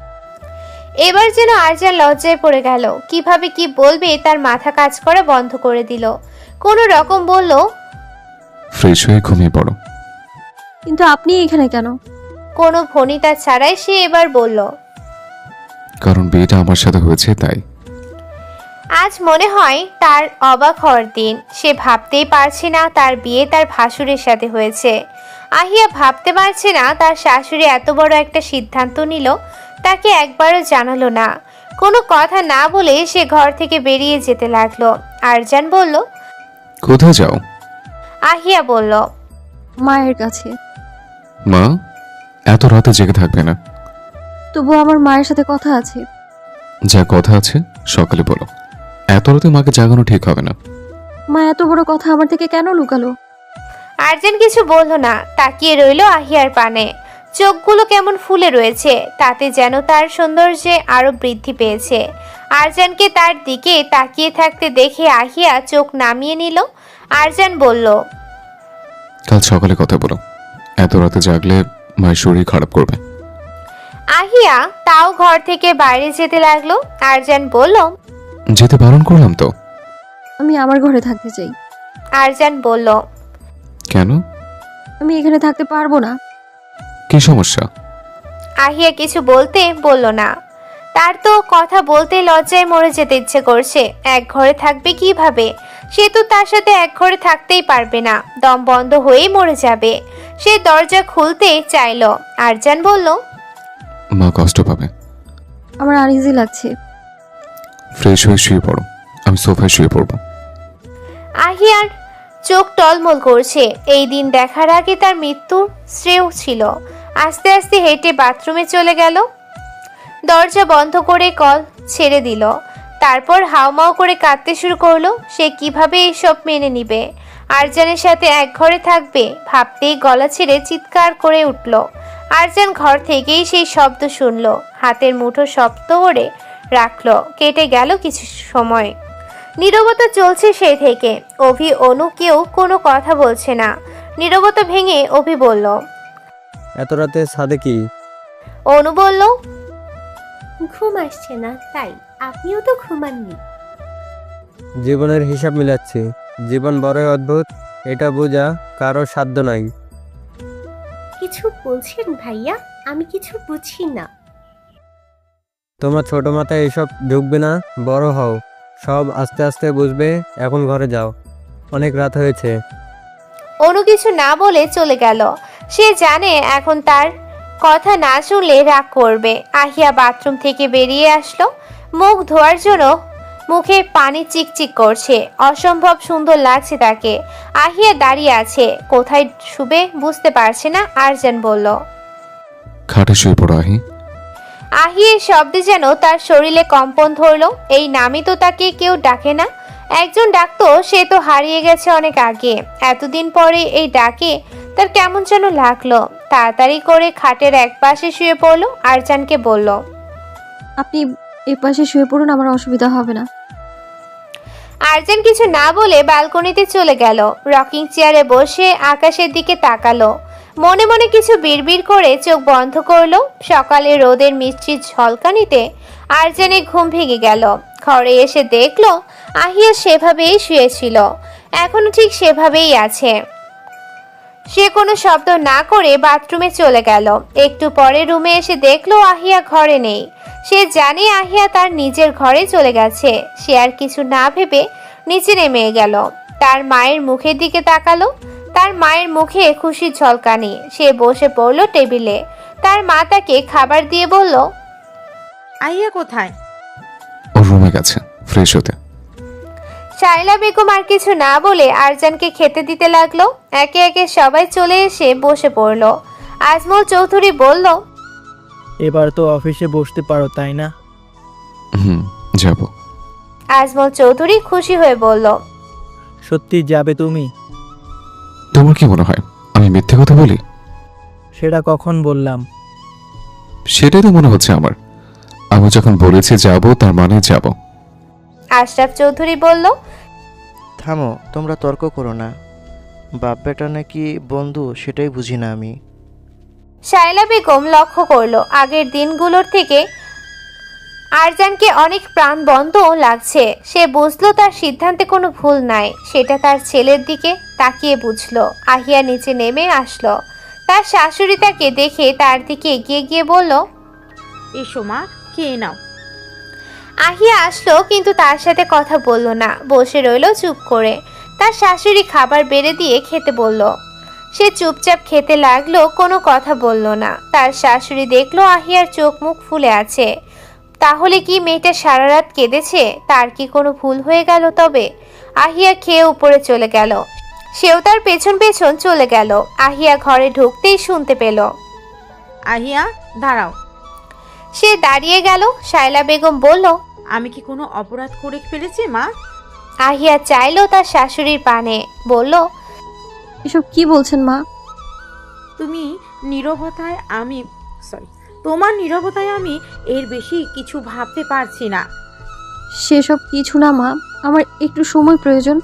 এবার যেন আরজান লজ্জায় পড়ে গেল। কিভাবে কি বলবে তার মাথা কাজ করা বন্ধ করে দিল। কোনো রকম বলল, ফ্রেশ হয়ে ঘুমিয়ে পড়ো। কিন্তু আপনি এখানে কেন? কোনো ভনিতা ছাড়াই সে এবার বলল, কারণ বিয়েটা আমার সাথে হয়েছে তাই। আজ মনে হয় তার অবাক হওয়ার দিন। সে ভাবতেই পারছে না তার বিয়ে তার ভাসুরের সাথে হয়েছে। আহিয়া ভাবতে পারছে না তার শাশুড়ি এত বড় একটা সিদ্ধান্ত নিল, তাকে একবারও জানালো না। কোনো কথা না বলে সে ঘর থেকে বেরিয়ে যেতে লাগলো। আরজান বলল, কোথায় যাও? আহিয়া বলল, মায়ের কাছে। মা এত রাতে জেগে থাকবে না। তবু আমার মায়ের সাথে কথা আছে। যা কথা আছে সকালে বলো, এত রাতে মাকে জাগানো ঠিক হবে না। মা এত বড় কথা আমার থেকে কেন লুকালো? আরজান কিছু বলল না, তাকিয়ে রইল আহিয়ার পানে। চোখগুলো কেমন ফুলে রয়েছে, তাতে যেন তার সৌন্দর্যে আরো বৃদ্ধি পেয়েছে। আরজানকে তার দিকে তাকিয়ে থাকতে দেখে আহিয়া চোখ নামিয়ে নিল। আরজান বলল, কাল সকালে কথা বলো, এত রাতে জাগলে মায়ের শরীর খারাপ করবে। আহিয়া তাও ঘর থেকে বাইরে যেতে লাগলো। আরজান বলল, যেতে বারণ করলাম তো। আমি আমার ঘরে থাকতে চাই। আরজান বলল, কেন? আমি এখানে থাকতে পারবো না। কি সমস্যা? আহিয়া কিছু বলল না। তার তো কথা বলতে লজ্জায় মরে যেতে ইচ্ছে করছে। এক ঘরে থাকবে কিভাবে? সে তো তার সাথে এক ঘরে থাকতেই পারবে না, দম বন্ধ হয়েই মরে যাবে। সে দরজা খুলতে চাইলো। আরজান বলল, মা কষ্ট পাবে। আমার আনইজি লাগছে। ফ্রেশ হয়ে শুয়ে পড়ো, আমি সোফায় শুয়ে পড়বো। আহিয়ার চোখ টলমল করছে। এই দিন দেখার আগে তার মৃত্যুর শ্রেয় ছিল। আস্তে আস্তে হেঁটে বাথরুমে চলে গেল। দরজা বন্ধ করে কল ছেড়ে দিল। তারপর হাউমাউ করে কাঁদতে শুরু করলো। সে কিভাবে এইসব মেনে নিবে? আরজানের সাথে এক ঘরে থাকবে ভাবতেই গলা ছেড়ে চিৎকার করে উঠল। আরজান ঘর থেকেই সেই শব্দ শুনল। হাতের মুঠো শক্ত করে রাখলো। কেটে গেল কিছু সময়। নীরবতা চলছে সেই থেকে। অভি অনু কেউ কোনো কথা বলছে না। নীরবতা ভেঙে অভি বলল, এত রাতে ছাদে কি? অনু বলল, ঘুম আসছে না তাই। আপনিও তো ঘুমাননি। জীবনের হিসাব মিলাচ্ছি। জীবন বড়ই অদ্ভুত, এটা বোঝা কারো সাধ্য নাই। কিছু বলছেন ভাইয়া? আমি কিছু বুঝি না। তোমার ছোট মাথায় এসব ঢুকবে না, বড় হও, সব আস্তে আস্তে বুঝবে। এখন ঘরে যাও, অনেক রাত হয়েছে। অনু কিছু না বলে চলে গেল। সে জানে এখন তার কথা না শুনলে রাগ করবে। আহিয়া বাথরুম থেকে বেরিয়ে আসলো। মুখ ধোয়ার জন্য মুখে পানি চিকচিক করছে। অসম্ভব সুন্দর লাগছে তাকে। আহিয়া দাঁড়িয়ে আছে, কোথায় শুবে বুঝতে পারছে না। আরজান বলল, খাটে শুয়ে পড়ো আহি। আহিয়ের শব্দে যেন তার শরীরে কম্পন ধরলো। এই নামই তো তাকে কেউ ডাকে না। একজন ডাকতো, সে তো হারিয়ে গেছে অনেক আগে। এতদিন পরে এই ডাকে তার কেমন যেন লাগলো। তাড়াতাড়ি করে খাটের এক পাশে শুয়ে পড়লো। আরজানকে বলল, আপনি এ পাশে শুয়ে পড়ুন, আমার অসুবিধা হবে না। আরজান কিছু না বলে ব্যালকনিতে চলে গেল। রকিং চেয়ারে বসে আকাশের দিকে তাকালো। মনে মনে কিছু বিড়বিড় করে চোখ বন্ধ করলো। সকালে রোদের মিষ্টি ঝলকানিতে আরজানের ঘুম ভেঙে গেল। ঘরে এসে দেখলো আহিয়া সেভাবেই শুয়েছিল, এখনো ঠিক সেভাবেই আছে। সে কোনো শব্দ না করে বাথরুমে চলে গেল। একটু পরে রুমে এসে দেখলো আহিয়া ঘরে নেই। সে জানে আহিয়া তার নিজের ঘরে চলে গেছে। সে আর কিছু না ভেবে নিচে নেমে গেল। তার মায়ের মুখের দিকে তাকালো। তার মায়ের মুখে খুশির ঝলকানি। সে বসে পড়ল টেবিলে। তার মা তাকে খাবার দিয়ে বলল, আহিয়া কোথায়? ওর রুমে গেছে ফ্রেশ হতে। শায়লা বেগম আর কিছু না বলে আরজানকে খেতে দিতে লাগলো। একে একে সবাই চলে এসে বসে পড়ল। আজমল চৌধুরী বলল, এবার তো অফিসে বসতে পারো তাই না? যাব। আজমল চৌধুরী খুশি হয়ে বলল, সত্যি যাবে তুমি? তোমার কি মনে হয় আমি মিথ্যে কথা বলি? সেটা কখন বললাম? সেটাই তো মনে হচ্ছে আমার। আমি যখন বলেছি যাব তার মানে যাব। আশরাফ চৌধুরী বলল, থামো, তোমরা তর্ক করো না। বাপ বেটা নাকি বন্ধু সেটাই বুঝি না আমি। শায়লা বেগম লক্ষ্য করলো আগের দিনগুলোর থেকে আরজানকে অনেক প্রাণবন্ত লাগছে। সে বুঝলো তার সিদ্ধান্তে কোনো ভুল নাই। সেটা তার ছেলের দিকে তাকিয়ে বুঝলো। আহিয়া নিচে নেমে আসলো। তার শাশুড়ি তাকে দেখে তার দিকে এগিয়ে গিয়ে বলল, এসো মা, খেয়ে নাও। আহিয়া আসলো কিন্তু তার সাথে কথা বলল না, বসে রইল চুপ করে। তার শাশুড়ি খাবার বেড়ে দিয়ে খেতে বলল। সে চুপচাপ খেতে লাগলো, কোনো কথা বলল না। তার শাশুড়ি দেখলো আহিয়ার চোখ মুখ ফুলে আছে। তাহলে কি মেয়েটা সারা রাত কেঁদেছে? তার কি কোনো ভুল হয়ে গেল? তবে আহিয়া খেয়ে উপরে চলে গেল। সেও তার পেছন পেছন চলে গেল। আহিয়া ঘরে ঢুকতেই শুনতে পেল। আহিয়া দাঁড়াও। সে দাঁড়িয়ে গেল। শায়লা বেগম বলল, আমি কি কোনো অপরাধ করে ফেলেছি মা? আহিয়া চাইলো তার শাশুড়ির পানে, বলল, এসব কি বলছেন মা? তুমি নীরবতায় আমি তোমার নীরবতায় আমি এর বেশি কিছু ভাবতে পারছি না। সেসব কিছু না মা, আমার একটু সময় প্রয়োজন।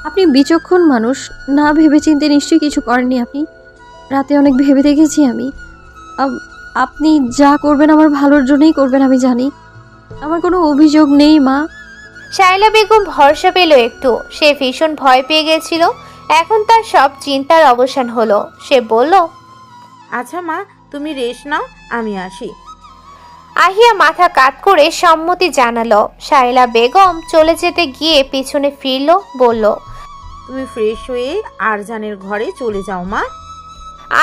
আপনি বিচক্ষণ মানুষ, না ভেবেচিন্তে নিশ্চয়ই কিছু করেননি আপনি। রাতে অনেক ভেবে দেখেছি আমি। আপনি যা করবেন আমার ভালোর জন্যই করবেন, আমি জানি। আমার কোনো অভিযোগ নেই মা। শায়লা বেগম ভরসা পেল একটু। সে ভীষণ ভয় পেয়ে গেছিল। এখন তার সব চিন্তার অবসান হলো। সে বলল, আচ্ছা মা, তুমি রেস্ট নাও, আমি আসি। আহিয়া মাথা কাত করে সম্মতি জানালো। শায়লা বেগম চলে যেতে গিয়ে পিছনে ফিরল, বলল, তুমি ফ্রেশ হয়ে আরজানের ঘরে চলে যাও মা।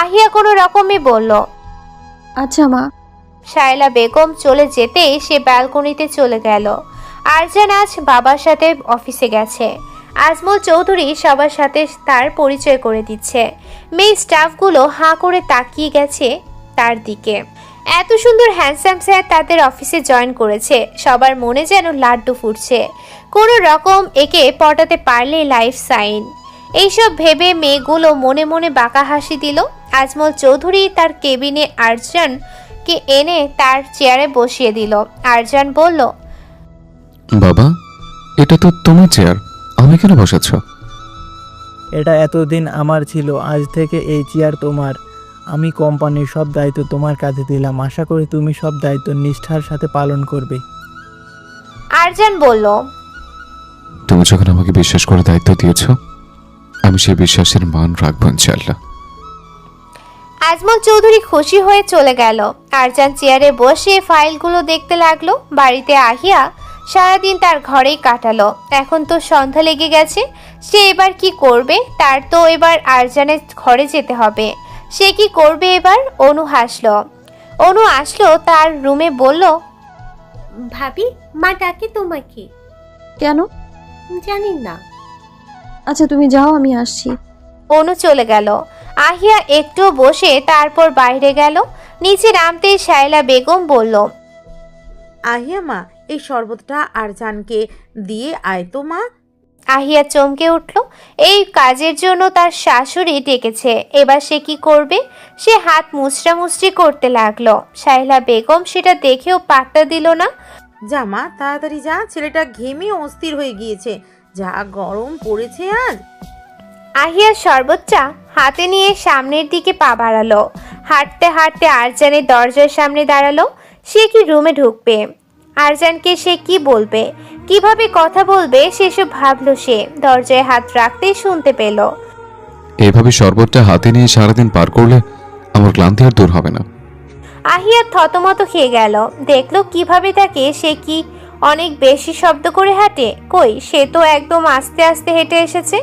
আহিয়া কোনো রকমে বলল, আচ্ছা মা। শায়লা বেগম চলে যেতেই সে ব্যালকনিতে চলে গেল। আরজান আজ বাবার সাথে অফিসে গেছে। আজমল চৌধুরী সবার সাথে তার পরিচয় করে দিচ্ছে। মেয়ে স্টাফগুলো হাঁ করে তাকিয়ে গেছে তার দিকে। এত সুন্দর হ্যান্ডসাম স্যার তাদের অফিসে জয়েন করেছে। সবার মনে যেন লাড্ডু ফুটছে। কোনো রকম একে পটাতে পারলে লাইফ সাইন। এইসব ভেবে মেয়েগুলো মনে মনে বাঁকা হাসি দিল। আজমল চৌধুরী তার কেবিনে আরজানকে এনে তার চেয়ারে বসিয়ে দিল। আরজান বলল, বাবা, এটা তো তোমার চেয়ার, আমি কেন বসাচ্ছ? এটা এতদিন আমার ছিল, আজ থেকে এই চেয়ার তোমার। আমি কোম্পানির সব দায়িত্ব তোমার কাছে দিলাম, আশা করি তুমি সব দায়িত্ব নিষ্ঠার সাথে পালন করবে। আরজান বলল, তুমি যখন আমাকে বিশ্বাস করে দায়িত্ব দিয়েছ, আমি সেই বিশ্বাসের মান রাখবো ইনশাআল্লাহ। আজমল চৌধুরী খুশি হয়ে চলে গেল। আরজান চেয়ারে বসে ফাইলগুলো দেখতে লাগলো। বাড়িতে আহিয়া সারাদিন তার ঘরেই কাটালো। এখন তো সন্ধ্যা লেগে গেছে। সে এবার কি করবে? তার তো এবার আরজানের ঘরে যেতে হবে। সে কি করবে এবার? অনু হাসলো। অনু আসলো তার রুমে, বলল, ভাবি, মা ডাকে তোমাকে। কেন? জানি না। আচ্ছা তুমি যাও, আমি আসছি। অনু চলে গেল। আহিয়া একটু বসে তারপর বাইরে গেল। নিচে নামতেই শায়লা বেগম বলল, আহিয়া মা, এই শরবতটা আরজানকে দিয়ে আয় তো মা। আহিয়া চমকে উঠল। এই কাজের জন্য তার শাশুড়ি ডেকেছে। এবার সে কি করবে? সে হাত মুচড়ামুচড়ি করতে লাগলো। শায়লা বেগম সেটা দেখেও পাত্তা দিল না। যা মা, তাড়াতাড়ি যা, ছেলেটা ঘেমে অস্থির হয়ে গিয়েছে। যা গরম পড়েছে আজ। আহিয়া শরবতটা হাতে নিয়ে সামনের দিকে পা বাড়ালো। হাঁটতে হাঁটতে আরজানের দরজার সামনে দাঁড়ালো। সে কি রুমে ঢুকবে? আরজানকে সে কি বলবে, কিভাবে কথা বলবে, সেসব ভাবলো সে। দরজায় হাত রাখতেই শুনতে পেল। এভাবে শরবতটা হাতে নিয়ে সারাদিন পার করলে আমার ক্লান্তি আর দূর হবে না। আহিয়া থতমত খেয়ে গেল। দেখলো কিভাবে তাকে, সে কি অনেক বেশি শব্দ করে হাঁটে? কই, সে তো একদম আস্তে আস্তে হেঁটে এসেছে,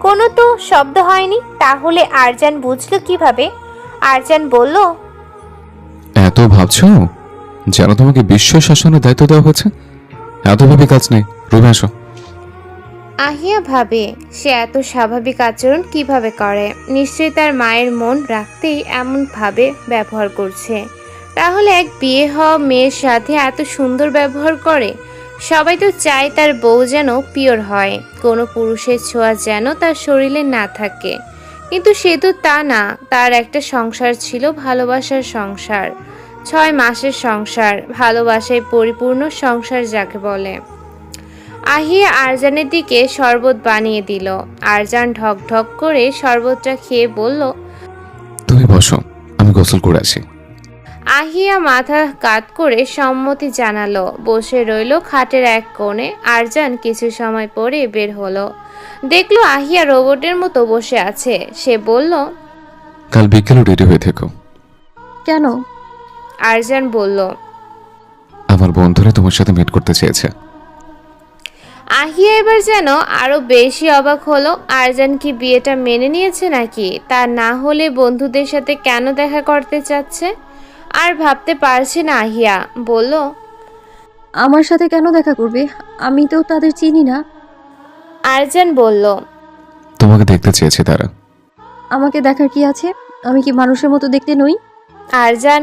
কোনো তো শব্দ হয়নি। তাহলে আরজান বুঝলো কিভাবে? আরজান বলল, এত ভাবছো যেন তোমাকে বিশ্ব শাসনের দায়িত্ব দেওয়া হয়েছে? এত ভাবে কাজ নেই, রুমে আসো। আহিয়া ভাবে সে এত স্বাভাবিক আচরণ কিভাবে করে। নিশ্চয়ই তার মায়ের মন রাখতেই এমন ভাবে ব্যবহার করছে। তাহলে এক বিয়ে হওয়া মেয়ের সাথে এত সুন্দর ব্যবহার করে? সবাই তো চায় তার বউ যেন পিওর হয়, কোনো পুরুষের ছোঁয়া যেন তার শরীরে না থাকে। কিন্তু সে তো তা না। তার একটা সংসার ছিল, ভালোবাসার সংসার, 6 মাসের সংসার, ভালোবাসায় পরিপূর্ণ সংসার যাকে বলে। আহিয়া আরজানের দিকে শরবত বানিয়ে দিল। আরজান ঢক ঢক করে শরবতটা খেয়ে বলল, তুমি বসো, আমি গোসল করে আসি। আহিয়া মাথা কাত করে সম্মতি জানালো। বসে রইল খাটের এক কোণে। আরজান কিছু সময় পরে বের হলো। দেখলো আহিয়া রোবটের মতো বসে আছে। সে বলল, কাল বিকেলে রেডি হয়ে থেকো। কেন? আরজান বলল। আমার বন্ধুরা তোমার সাথে মিট করতে চেয়েছে। আহিয়া এবার যেন আরো বেশি অবাক হলো। আরজান কি বিয়েটা মেনে নিয়েছে নাকি? তা না হলে বন্ধুদের সাথে কেন দেখা করতে চাচ্ছে? আর ভাবতে পারছে না আহিয়া। বলল, আমার সাথে কেন দেখা করবে? আমি তো তাদের চিনি না। আরজান বলল, তোমাকে দেখতে চেয়েছে তারা। আমাকে দেখার কি আছে? আমি কি মানুষের মতো দেখতে নই? আরজান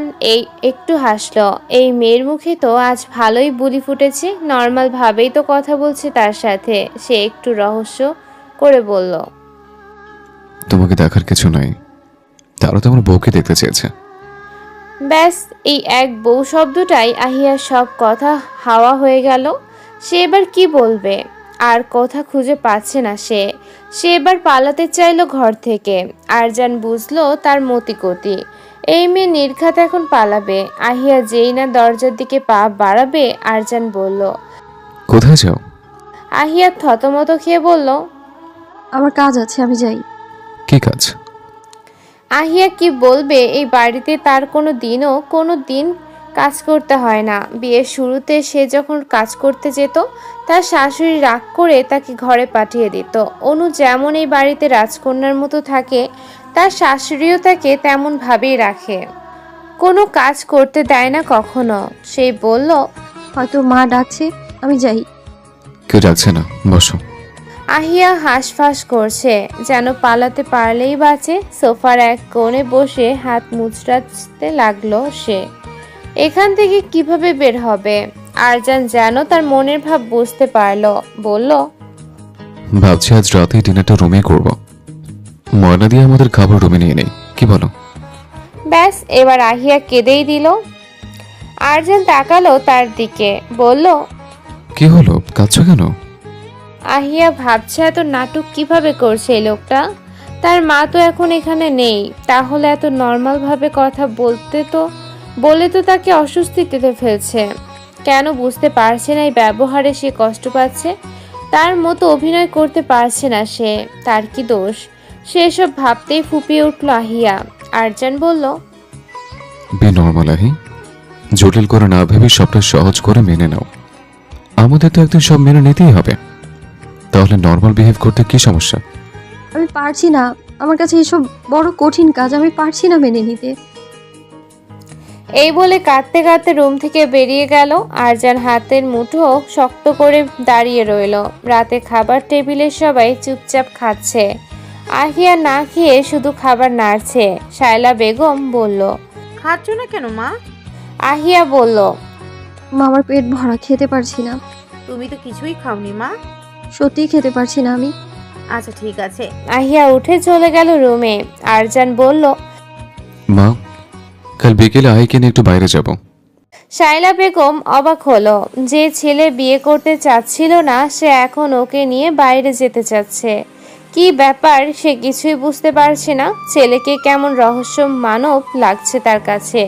একটু হাসলো। এই মেয়ের মুখে তো আজ ভালোই বুলি ফুটেছে। নর্মাল ভাবেই তো কথা বলছে তার সাথে। সে একটু রহস্য করে বলল, তোমাকে দেখার কিছু নাই, তারা তো আমার বউকে দেখতে চেয়েছে। ব্যাস, এই এক বউ শব্দটাই আহিয়ার সব কথা হাওয়া হয়ে গেল। সে এবার কি বলবে? আর কথা খুঁজে পাচ্ছে না সে। সে এবার পালাতে চাইলো ঘর থেকে। আরজান বুঝলো তার মতিগতি। এই মেয়ে নির্ঘাত এখন পালাবে। আহিয়া যেই না দরজার দিকে পা বাড়াবে, আরজান বলল, কোথায় যাও? আহিয়া থতমত খেয়ে বলল, আমার কাজ আছে, আমি যাই। কি কাজ? আহিয়া কি বলবে? এই বাড়িতে তার কোনো দিন কাজ করতে হয় না। বিয়ের শুরুতে সে যখন কাজ করতে যেত, তার শাশুড়ি রাগ করে তাকে ঘরে পাঠিয়ে দিত। অনু যেমন এই বাড়িতে রাজকন্যার মতো থাকে, তার শাশুড়িও তাকে তেমন ভাবেই রাখে, কোনো কাজ করতে দেয় না কখনো। সে বলল, হয়তো মা ডাকছে, আমি যাই। কেউ ডাকছে না, বসো। আহিয়া হাঁসফাঁস করছে, যেন পালাতে পারলেই বাঁচে। সোফার এক কোণে বসে হাত মুচড়াতে লাগলো সে। এখান থেকে কিভাবে বের হবে? আরজান যেন তার মনের ভাব বুঝতে পারলো। বলল, ভাবছি আজ রাতে ডিনারটা রুমে করব। ময়না দিয়ে আমাদের খাবার রুমে নিয়ে নেই, কি বলো? ব্যাস, এবার আহিয়া কেঁদেই দিল। আরজান তাকালো তার দিকে, বলল, কি হলো, কাঁদছো কেন? আহিয়া ভাবছে এত নাটক কিভাবে করছে এই লোকটা। তার মা তো এখন এখানে নেই, তাহলে এত নর্মাল ভাবে কথা বলে তো তাকে অস্বস্তিতে ফেলছে। কেন বুঝতে পারছে না এই ব্যবহারে সে কষ্ট পাচ্ছে? তার মতো অভিনয় করতে পারছে না সে, তার কি দোষ? সেসব ভাবতেই ফুপিয়ে উঠল আহিয়া। আরজান বলল, বি নর্মাল আহি, জটিল করে না ভেবে সবটা সহজ করে মেনে নাও। আমাদের তো একদিন সব মেনে নিতেই হবে, তাহলে নর্মাল বিহেভ করতে কি সমস্যা? আমি পারছি না, আমার কাছে এসব বড় কঠিন কাজ, আমি পারছি না মেনে নিতে। এই বলে কাঁদতে কাঁদতে রুম থেকে বেরিয়ে গেল। আরজান হাতের মুঠো শক্ত করে দাঁড়িয়ে রইল। রাতে খাবার টেবিলে সবাই চুপচাপ খাচ্ছে। আহিয়া না খেয়ে শুধু খাবার নাড়ছে। শায়লা বেগম বলল, খাচ্ছ না কেন মা? আহিয়া বলল, মা, আমার পেট ভরা, খেতে পারছি না। তুমি তো কিছুই খাওনি মা। সত্যিই খেতে পারছি না আমি। আচ্ছা ঠিক আছে। আহিয়া উঠে চলে গেল রুমে। আরজান বলল, মা, কাল বিকেলে আহিকে নিয়ে একটু বাইরে যাব। শায়লা বেগম অবাক হলো। যে ছেলে বিয়ে করতে চাচ্ছিল না, সে এখন ওকে নিয়ে বাইরে যেতে চাচ্ছে। কি ব্যাপার সে কিছুই বুঝতে পারছে না। ছেলেকে কেমন রহস্য মানব লাগছে তার কাছে।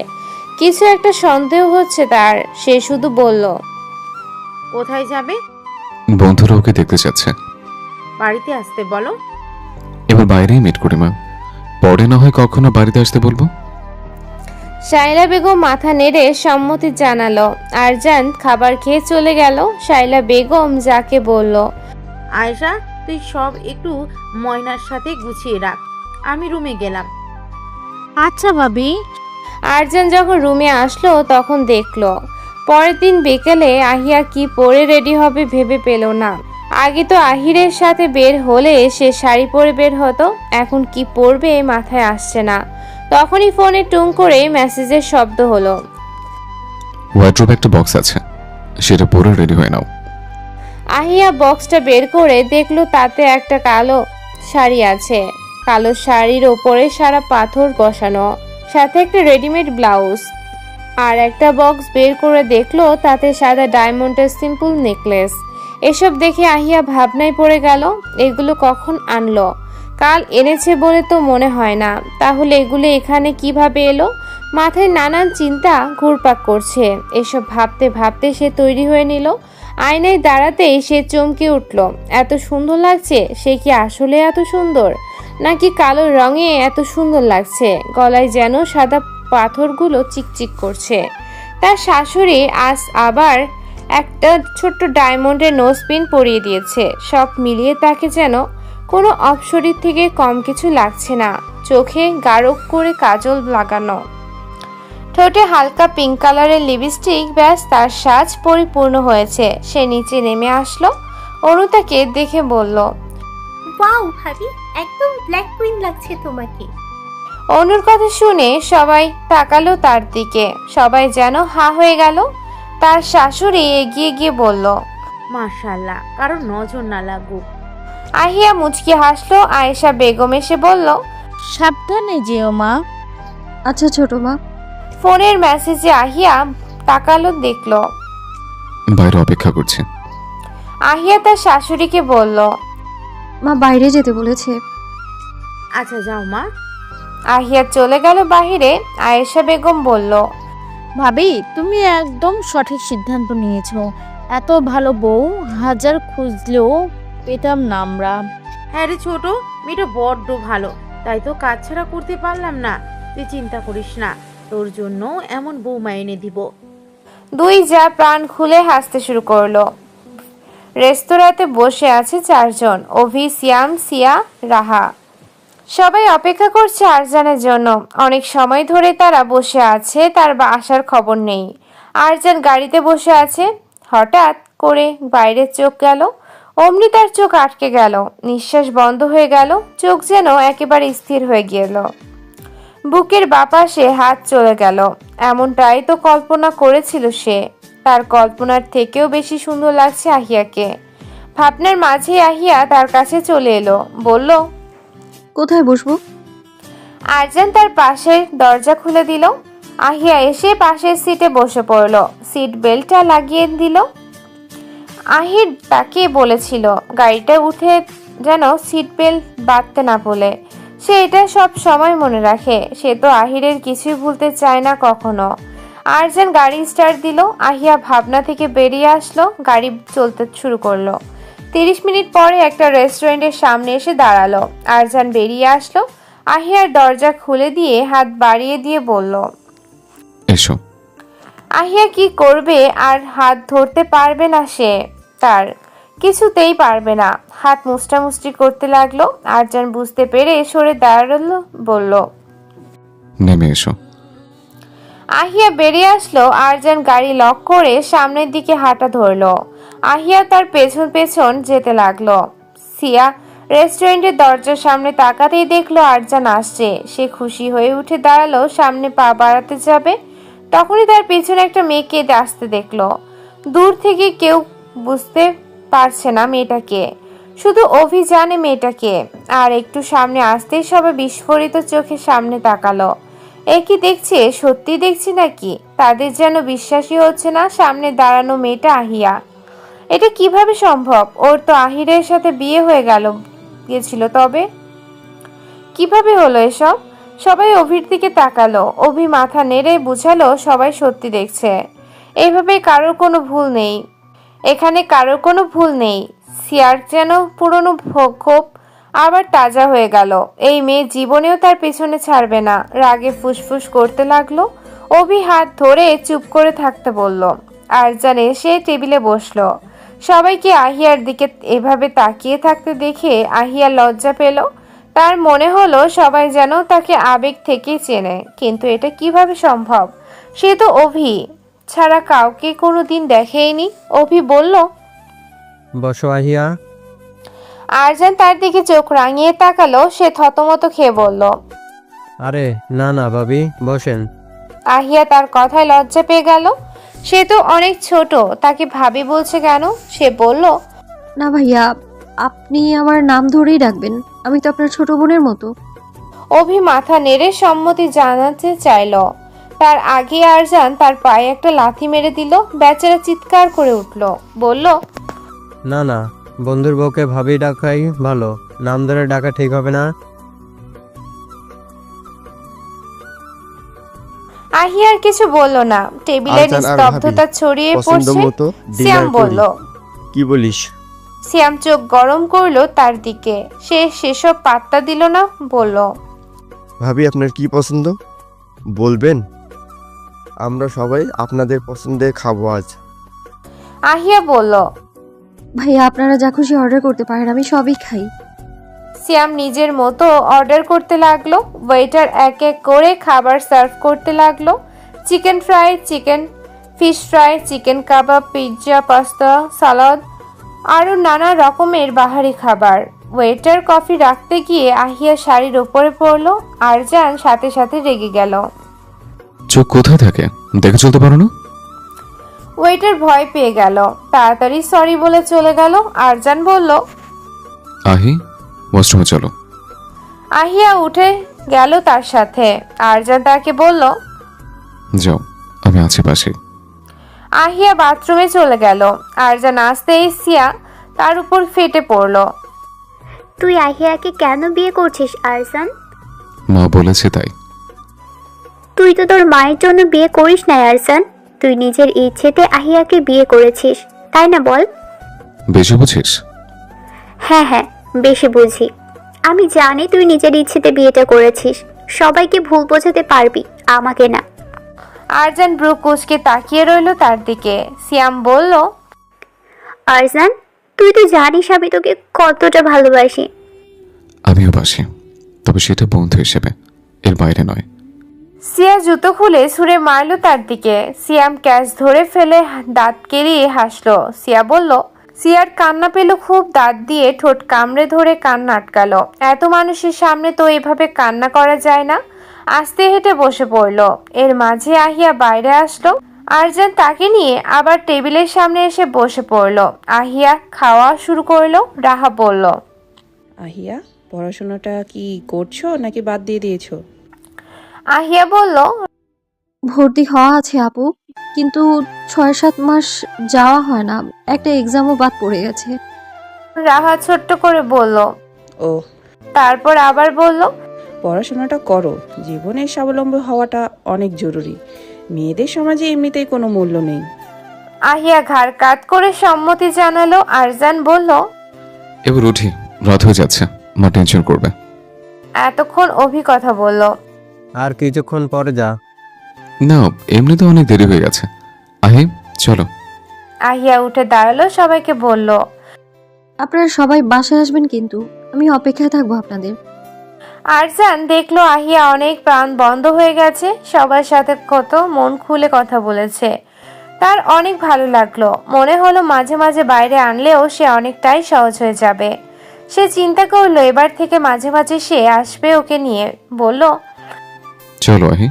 কিছু একটা সন্দেহ হচ্ছে তার। সে শুধু বলল, কোথায় যাবে? বন্ধুরা ওকে দেখতে চাচ্ছে। বাড়িতে আসতে বলো। এবার বাইরেই মিট করি মা, পরে না হয় কখনো বাড়িতে আসতে বলবো। শাইলা বেগম মাথা নেড়ে সম্মতি জানালো। আরজান খাবার খেয়ে চলে গেল। শাইলা বেগম যাকে বলল, আয়েশা, তুই সব একটু ময়নার সাথে গুছিয়ে রাখ, আমি রুমে গেলাম। আচ্ছা ভাবি। আরজান যখন রুমে আসলো তখন দেখলো পরের দিন বিকেলে আহিয়া কি পরে রেডি হবে ভেবে পেল না। আগে তো আহিরের সাথে বের হলে সে শাড়ি পরে বের হতো, এখন কি পরবে মাথায় আসছে না। তখনই ফোনে টুং করে মেসেজের শব্দ হলো। ওয়ার্ড্রোবে একটা বক্স আছে, সেটা পরে রেডি হয়ে নাও। আহিয়া বক্সটা বের করে দেখলো তাতে একটা কালো শাড়ি আছে। কালো শাড়ির ওপরে সারা পাথর বসানো, সাথে একটা রেডিমেড ব্লাউজ। আর একটা বক্স বের করে দেখলো তাতে সাদা ডায়মন্ডের সিম্পল নেকলেস। এসব দেখে আহিয়া ভাবনায় পড়ে গেল, এগুলো কখন আনলো? কাল এনেছে বলে তো মনে হয় না। তাহলে এগুলো এখানে কিভাবে এলো? মাথায় নানান চিন্তা ঘুরপাক করছে। এসব ভাবতে ভাবতে সে তৈরি হয়ে নিল। আয়নায় দাঁড়াতেই সে চমকে উঠল। এত সুন্দর লাগছে। সে কি আসলে এত সুন্দর, নাকি কালো রঙে এত সুন্দর লাগছে? গলায় যেন সাদা পাথরগুলো চিকচিক করছে। তার শাশুড়ি আজ আবার একটা ছোট্ট ডায়মন্ডের নোজপিন পরিয়ে দিয়েছে। সব মিলিয়ে তাকে যেন কোনো অপসরীর থেকে কম কিছু লাগছে না। চোখে গাঢ় করে কাজল লাগানো, ঠোঁটে হালকা পিঙ্ক কালারের লিপস্টিক, ব্যাস তার সাজ পরিপূর্ণ হয়েছে। সে নিচে নেমে আসলো। অনু তাকে দেখে বলল, ওয়াও ভাবি, একদম ব্ল্যাক কুইন লাগছে তোমাকে। অনুর কথা শুনে সবাই তাকালো তার দিকে। সবাই যেন হা হয়ে গেল। তার শাশুড়ি এগিয়ে গিয়ে বলল, মাশাআল্লাহ, কারো নজর না লাগুক। আহিয়া মুচকি হাসলো। আয়েশা বেগম এসে বলল, সাবধানে যেও মা। আচ্ছা ছোট মা। ফোনের মেসেজে আহিয়া তাকালো, দেখলো বাইরে অপেক্ষা করছে। আহিয়া তার শাশুড়িকে বলল, মা বাইরে যেতে বলেছে। আচ্ছা যাও মা। আহিয়া চলে গেল বাহিরে। আয়েশা বেগম বলল, ভাবি, তুমি একদম সঠিক সিদ্ধান্ত নিয়েছো। এত ভালো বউ হাজার খুঁজলেও পেতাম না আমরা। হ্যাঁ রে ছোট, মেয়েটা বড্ড ভালো, তাই তো কাজ ছাড়া করতে পারলাম না। তুই চিন্তা করিস না, তোর জন্য এমন বৌমা এনে দিব। দুই যা প্রাণ খুলে হাসতে শুরু করলো। রেস্তোরাঁতে বসে আছে চারজন, অভি, সিয়াম, সিয়া, রাহা। সবাই অপেক্ষা করছে আরজানের জন্য। অনেক সময় ধরে তারা বসে আছে, তার আসার খবর নেই। আরজান গাড়িতে বসে আছে। হঠাৎ করে বাইরে চোখ গেল, অমনি তার চোখ আটকে গেল, নিঃশ্বাস বন্ধ হয়ে গেল, চোখ যেন একেবারে স্থির হয়ে গেল। বুকের বাপাশে হাত চলে গেল। এমনটাই তো কল্পনা করেছিল সে। তার কল্পনার থেকেও বেশি সুন্দর লাগছে আহিয়াকে। ভাবনার মাঝে আহিয়া তার কাছে চলে এলো, বলল, কোথায় বসবো? আরজান তার পাশের দরজা খুলে দিল। আহিয়া এসে পাশের সিটে বসে পড়ল, সিট বেল্টটা লাগিয়ে দিল। আহির তাকে বলেছিল গাড়িটা উঠে যেন সিট বেল্ট বাঁধতে না বলে। সে এটা সব সময় মনে রাখে। সে তো আহিরের কিছুই ভুলতে চায় না কখনো। আরজান গাড়ি স্টার্ট দিল। আহিয়া ভাবনা থেকে বেরিয়ে আসলো, গাড়ি চলতে শুরু করলো। 30 মিনিট পরে একটা রেস্টুরেন্টের সামনে এসে দাঁড়ালো। আরজান বেরিয়ে আসলো। আহিয়ার দরজা খুলে দিয়ে হাত বাড়িয়ে দিয়ে বলল, এসো। আহিয়া কি করবে? আর হাত ধরতে পারবে না সে, তার কিছুতেই পারবে না। হাত মুষ্টামুষ্টি করতে লাগলো। আরজান বুঝতে পেরে সরে দাঁড়ালো, বলল, নেমে এসো। আহিয়া বেরিয়ে আসলো। আরজান গাড়ি লক করে সামনের দিকে হাঁটা ধরলো। আহিয়া তার পেছন পেছন যেতে লাগলো। সিয়া রেস্টুরেন্টের দরজার সামনে তাকাতেই দেখলো আরজান আসছে। সে খুশি হয়ে উঠে দাঁড়ালো, সামনে পা বাড়াতে যাবে। তখনই তার পেছনে একটা মেয়েকে আসতে দেখলো। দূর থেকে কেউ বুঝতে পারছে না মেয়েটাকে, শুধু অভি জানে মেয়েটাকে। আর একটু সামনে আসতেই সবাই বিস্ফোরিত চোখে সামনে তাকালো। এ কি দেখছে? সত্যি দেখছে নাকি? তাদের যেন বিশ্বাসই হচ্ছে না সামনে দাঁড়ানো মেয়েটা আহিয়া। এটা কিভাবে সম্ভব? ওর তো আহিরের সাথে বিয়ে হয়ে গেল গেছিল। তবে কিভাবে হলো এসব? সবাই অভির দিকে তাকালো। অভি মাথা নেড়ে বুঝালো সবাই সত্যি দেখছে। এইভাবে কারোর কোনো ভুল নেই, এখানে কারোর কোনো ভুল নেই। সিয়ার যেন পুরনো ক্ষোভ আবার তাজা হয়ে গেল। এই মেয়ে জীবনেও তার পেছনে ছাড়বে না। রাগে ফুসফুস করতে লাগলো। অভি হাত ধরে চুপ করে থাকতে বলল। আরজান এসে টেবিলে বসলো। সবাইকে আহিয়ার দিকে এভাবে তাকিয়ে থাকতে দেখে আহিয়া লজ্জা পেল। তার মনে হলো সবাই যেন তাকে আবেগ থেকেই চেনে, কিন্তু এটা কিভাবে সম্ভব? সে তো অভি ছাড়া কাউকে কোনো দিন দেখেইনি। অভি বলল। বসো আহিয়া। আরজান তার দিকে চোখ রাঙিয়ে তাকালো। সে থতমত খেয়ে বলল। আরে না না ভাবি, বসেন। আহিয়া তার কথায় লজ্জা পেয়ে গেল। সে তো অনেক ছোট, তাকে ভাবি বলছে কেন? সে বলল। না ভাইয়া, আপনি আমার নাম ধরেই ডাকবেন, আমি তো আপনার ছোট বোনের মতো। অভি মাথা নেড়ে সম্মতি জানাতে চাইল। তার আগে আরজান তার পায়ে একটা লাথি মেরে দিল। বেচারা চিৎকার করে উঠল, বলল। না না, বন্ধুর বউকে ভাবি ডাকাই ভালো, নাম ধরে ডাকা ঠিক হবে না। আহিয়ার কিছু বলল না। টেবিলের নিস্তব্ধতা ছড়িয়ে পড়ছে। সিয়াম বলল। কি বলিস? সিয়াম চোখ গরম করলো তার দিকে। সে সেসব পাত্তা দিল না, বলল। ভাবি আপনার কি পছন্দ বলবেন? আমরা সবাই আপনাদের পছন্দের খাবো আজ। আহিয়া বলল। ভাইয়া আপনারা যা খুশি অর্ডার করতে পারেন, আমি সবই খাই। সিয়াম নিজের মতো অর্ডার করতে লাগলো। ওয়েটার এক এক করে খাবার সার্ভ করতে লাগলো। Chicken fry, chicken fish fry, chicken kebab, pizza, pasta, salad, আরও নানা রকমের বাহারি খাবার। ওয়েটার কফি রাখতে গিয়ে আহিয়া শাড়ির ওপরে পড়লো। আরজান সাথে সাথে রেগে গেল। চোখ কোথায় থাকে দেখে চলতে পারো না? ওয়েটার ভয় পেয়ে গেল, তাড়াতাড়ি সরি বলে চলে গেল। আরজান বলল। আহি, ওয়াশরুমে চলো। আহিয়া উঠে গেল তার সাথে। আরজান তাকে বলল। যাও, আমি আছি পাশে। আহিয়া বাথরুমে চলে গেল। আরজান আসতেই সিয়া তার উপর ফেটে পড়ল। তুই আহিয়াকে কেন বিয়ে করছিস আরজান? মা বলেছে তাই। তুই তো তোর মায়ের জন্য বিয়ে করিস না আরজান, তুই নিজের ইচ্ছেতে আহিয়াকে বিয়ে করেছিস, তাই না বল? বেশি বুঝিস? হ্যাঁ হ্যাঁ, বেশি বুঝি। আমি জানি তুই নিজের ইচ্ছেতে বিয়েটা করেছিস। সবাইকে ভুল বোঝাতে পারবি, আমাকে না। আরজান ব্রু কুচকে তাকিয়ে রইল তার দিকে। সিয়াম বলল। আরজান, তুই তো জানিস আমি তোকে কতটা ভালোবাসি। আমিও বাসি, তবে সেটা বন্ধু হিসেবে, এর বাইরে নয়। সিয়া জুতো খুলে ছুঁড়ে মারল তার দিকে। সিয়াম ক্যাচ ধরে ফেলে দাঁত কেলিয়ে হাসলো। সিয়া বলল। সিয়ার কান্না পেল খুব। দাঁত দিয়ে ঠোঁট কামড়ে ধরে কান্না আটকালো। এত মানুষের সামনে তো এভাবে কান্না করা যায় না। আস্তে হেঁটে বসে পড়ল। এর মাঝে আহিয়া বাইরে আসলো। আরজান তাকে নিয়ে আবার টেবিলের সামনে এসে বসে পড়ল। আহিয়া খাওয়া শুরু করলো। রাহা বলল। আহিয়া, পড়াশোনাটা কি করছো নাকি বাদ দিয়ে দিয়েছো? আহিয়া বলল। ভর্তি হওয়া আছে আপু, কিন্তু ৬-৭ মাস যাওয়া হয় না, একটা এক্সামও বাদ পড়ে গেছে। রাহা ছোট্ট করে বলল। ও, তারপর আবার বলল। পড়াশোনাটা করো, জীবনে স্বাবলম্বী হওয়াটা অনেক জরুরি। মেয়েদের সমাজে এমনিতেই কোনো মূল্য নেই। আহিয়া ঘাড় কাত করে সম্মতি জানালো। আরজান বলল। এবার উঠি, রাত হয়ে যাচ্ছে, মা টেনশন করবে। এতক্ষণ অভি কথা বলল। আর কিছুক্ষণ পরে যা। না, এমনি তো অনেক দেরি হয়ে গেছে। আহি, চলো। আহিয়া উঠে দাঁড়ালো, সবাইকে বলল। আপনারা সবাই বাসায় আসবেন কিন্তু, আমি অপেক্ষায় থাকবো আপনাদের। আরজান দেখলো আহিয়া অনেক প্রাণ বন্ধ হয়ে গেছে, সবার সাথে কত মন খুলে কথা বলেছে। তার অনেক ভালো লাগলো। মনে হলো মাঝে মাঝে বাইরে আনলেও সে অনেকটাই সহজ হয়ে যাবে। সে চিন্তা করলো এবার থেকে মাঝে মাঝে সে আসবে ওকে নিয়ে। বলল। চলো আহি।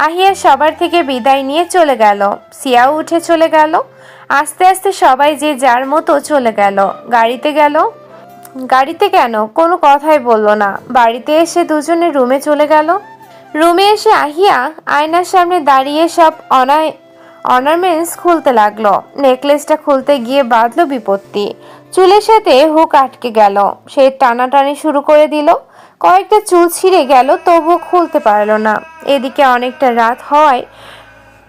আহিয়া সবার থেকে বিদায় নিয়ে চলে গেল। সিয়াও উঠে চলে গেল। আস্তে আস্তে সবাই যে যার মতো চলে গেল। গাড়িতে কেন কোনো কথাই বললো না। বাড়িতে এসে দুজনে রুমে চলে গেল। রুমে এসে আহিয়া আয়নার সামনে দাঁড়িয়ে সব অর্নামেন্টস খুলতে লাগলো। নেকলেসটা খুলতে গিয়ে বাঁধলো বিপত্তি। চুলের সাথে হুক আটকে গেল। সে টানাটানি শুরু করে দিল। কয়েকটা চুল ছিঁড়ে গেল, তবুও খুলতে পারল না। এদিকে অনেকটা রাত হওয়ায়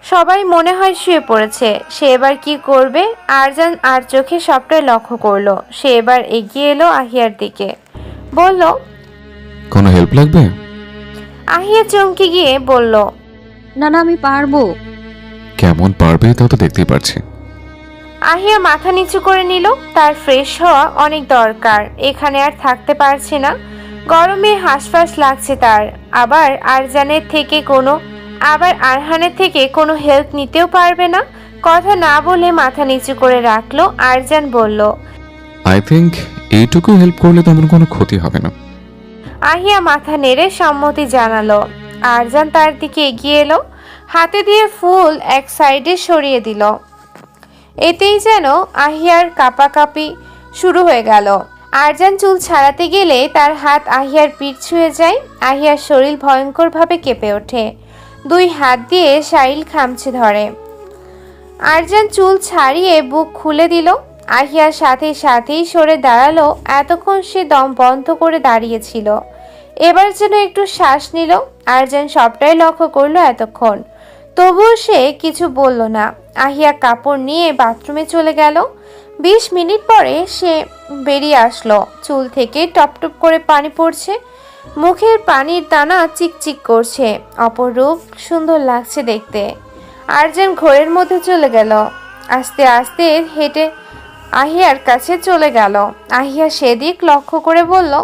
সবাই মনে হয় শুয়ে পড়েছে। সে এবার কি করবে? আরজান আর চোখে সবটাই লক্ষ্য করলো। সে এবার এগিয়ে এলো আহিয়ার দিকে, বলল, কোনো হেল্প লাগবে? আহিয়া চমকে গিয়ে বলল, না না, আমি পারবো। কেমন পারবে তা তো দেখতেই পারছি। আহিয়া মাথা নিচু করে নিল। তার ফ্রেশ হওয়া অনেক দরকার, এখানে আর থাকতে পারছে না। গরমে হাঁসফাঁস লাগছে তার। আবার আরহানের থেকে কোনো হেল্প নিতেও পারবে না। কথা না বলে মাথা নিচু করে রাখলো। আরজান বলল, আই থিঙ্ক এইটুকু হেল্প করলে তেমন কোনো ক্ষতি হবে না। আহিয়া মাথা নেড়ে সম্মতি জানালো। আরজান তার দিকে এগিয়ে এলো, হাতে দিয়ে ফুল এক সাইডে সরিয়ে দিল। এতেই যেন আহিয়ার কাঁপাকাঁপি শুরু হয়ে গেল। আরজান চুল ছাড়াতে গেলে তার হাত আহিয়ার পিঠ ছুঁয়ে যায়। আহিয়ার শরীর ভয়ঙ্করভাবে কেঁপে ওঠে। দুই হাত দিয়ে শাইল খামচে ধরে। আরজান চুল ছাড়িয়ে বুক খুলে দিল। আহিয়ার সাথেই সরে দাঁড়ালো। এতক্ষণ সে দম বন্ধ করে দাঁড়িয়েছিল, এবার যেন একটু শ্বাস নিল। আরজান সবটাই লক্ষ্য করলো এতক্ষণ, তবুও সে কিছু বলল না। আহিয়া কাপড় নিয়ে বাথরুমে চলে গেল। 20 মিনিট পরে সে বেরিয়ে আসলো। চুল থেকে টপটপ করে পানি পড়ছে, মুখের পানির দানা চিকচিক করছে। অপরূপ সুন্দর লাগছে দেখতে। আরজান ঘরের মধ্যে চলে গেল। আস্তে আস্তে হেঁটে আহিয়ার কাছে চলে গেল। আহিয়া সেদিক লক্ষ্য করে বলল,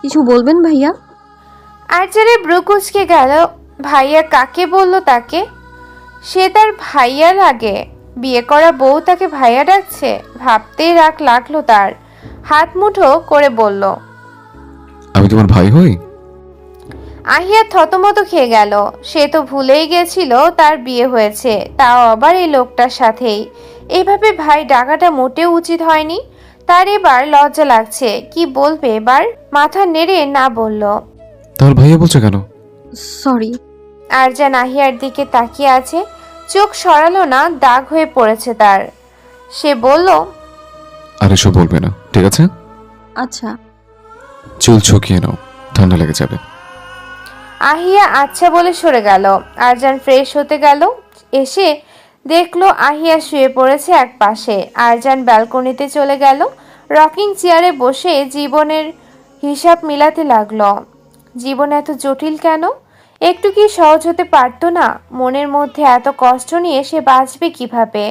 কিছু বলবেন ভাইয়া? আরজানের ব্রু কুঁচকে গেল। ভাইয়া কাকে বলল তাকে? সে তার ভাইয়া লাগে? বিয়ে করা বউ তাকে ভাইয়া ডাকছে? ভাবতেই রাগ লাগলো তার। হাত মুঠো করে বলল, আমি তোমার ভাই হই? আহিয়া থতমত খেয়ে গেল। সে তো ভুলেই গেছিল তার বিয়ে হয়েছে, তাও আবার এই লোকটার সাথেই। এভাবে ভাই ডাকাটা মোটেও উচিত হয়নি তার। এবার লজ্জা লাগছে, কি বলবে এবার। মাথা নেড়ে না বলল। তাহলে ভাইয়া বলছো কেন? সরি। আরজান আহিয়ার দিকে তাকিয়ে আছে, চোখ সরালো না, দাগ হয়ে পড়েছে তার। সে বলল, আর এসব বলবে না, ঠিক আছে? আচ্ছা। চুল শুকিয়ে নাও, ঠান্ডা লেগে যাবে। আহিয়া আচ্ছা বলে সরে গেল। আরজান ফ্রেশ হতে গেল। এসে দেখলো আহিয়া শুয়ে পড়েছে এক পাশে। আরজান ব্যালকনিতে চলে গেল। রকিং চেয়ারে বসে জীবনের হিসাব মিলাতে লাগলো। জীবন এত জটিল কেন? একটু কি সহজ হতে পারতো না? মনের মধ্যে এত কষ্ট নিয়ে সে বাঁচবে কিভাবে?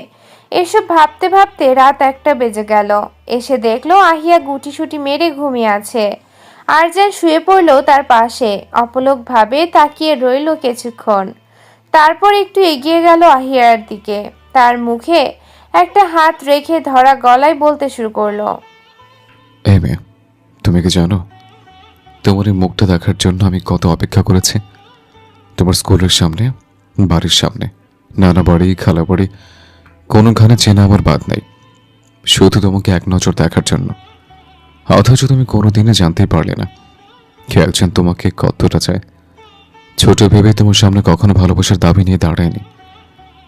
এসব ভাবতে ভাবতে রাত 1টা বেজে গেল। এসে দেখলো আহিয়া গুটিসুটি মেরে ঘুমিয়ে আছে। আরজান শুয়ে পড়ল তার পাশে, অপলকভাবে তাকিয়ে রইল কিছুক্ষণ। তারপর একটু এগিয়ে গেল আহিয়ার দিকে। তার মুখে একটা হাত রেখে ধরা গলায় বলতে শুরু করলো, এই মেয়ে, তুমি কি জানো তোমার এই মুখটা দেখার জন্য আমি কত অপেক্ষা করেছি? তোমার স্কুলের সামনে, বাড়ির সামনে, নানা বাড়ি, খালা বাড়ি, কোনোখানে চেনা আমার বাদ নেই, শুধু তোমাকে এক নজর দেখার জন্য। অথচ তুমি কোনোদিনই জানতেই পারলে না কে একজন তোমাকে কতটা চায়। ছোট ভেবে তোমার সামনে কখনো ভালোবাসার দাবি নিয়ে দাঁড়ায়নি,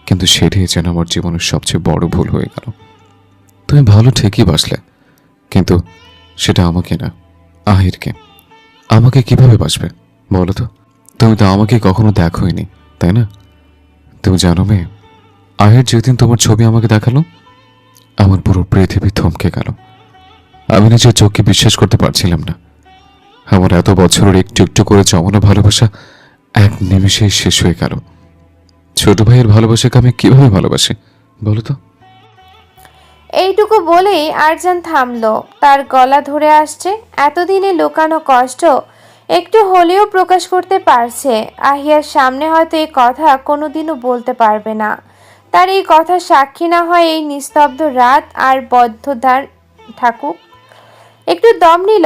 কিন্তু সেটাই যেন আমার জীবনের সবচেয়ে বড় ভুল হয়ে গেল। তুমি ভালো ঠিকই বাসলে, কিন্তু সেটা আমাকে না, আহিরকে। আমাকে কিভাবে বাসবে বলো তো? তুমি তো আমাকে কখনো দেখোইনি, তাই না? তুমি জানো মেয়ে, আহির যেদিন তোমার ছবি আমাকে দেখালো, আমার পুরো পৃথিবী থমকে গেল। আমি নিজের চোখকে বিশ্বাস করতে পারছিলাম না। আমার এত বছরের একটু একটু করে জমানো ভালোবাসা এক নিমেষেই শেষ হয়ে গেল। ছোট ভাইয়ের ভালোবাসাকে আমি কিভাবে ভালোবাসি বলো তো? এইটুকু বলেই আরজান থামলো। তার গলা ধরে আসছে। এতদিনে লুকানো কষ্ট একটু হলেও প্রকাশ করতে পারছে। আহিয়ার সামনে হয়তো এই কথা কোনোদিনও বলতে পারবে না। তার এই কথা সাক্ষী না হয় এই নিস্তব্ধ রাত আর বদ্ধতার থাকুক। একটু দম নিল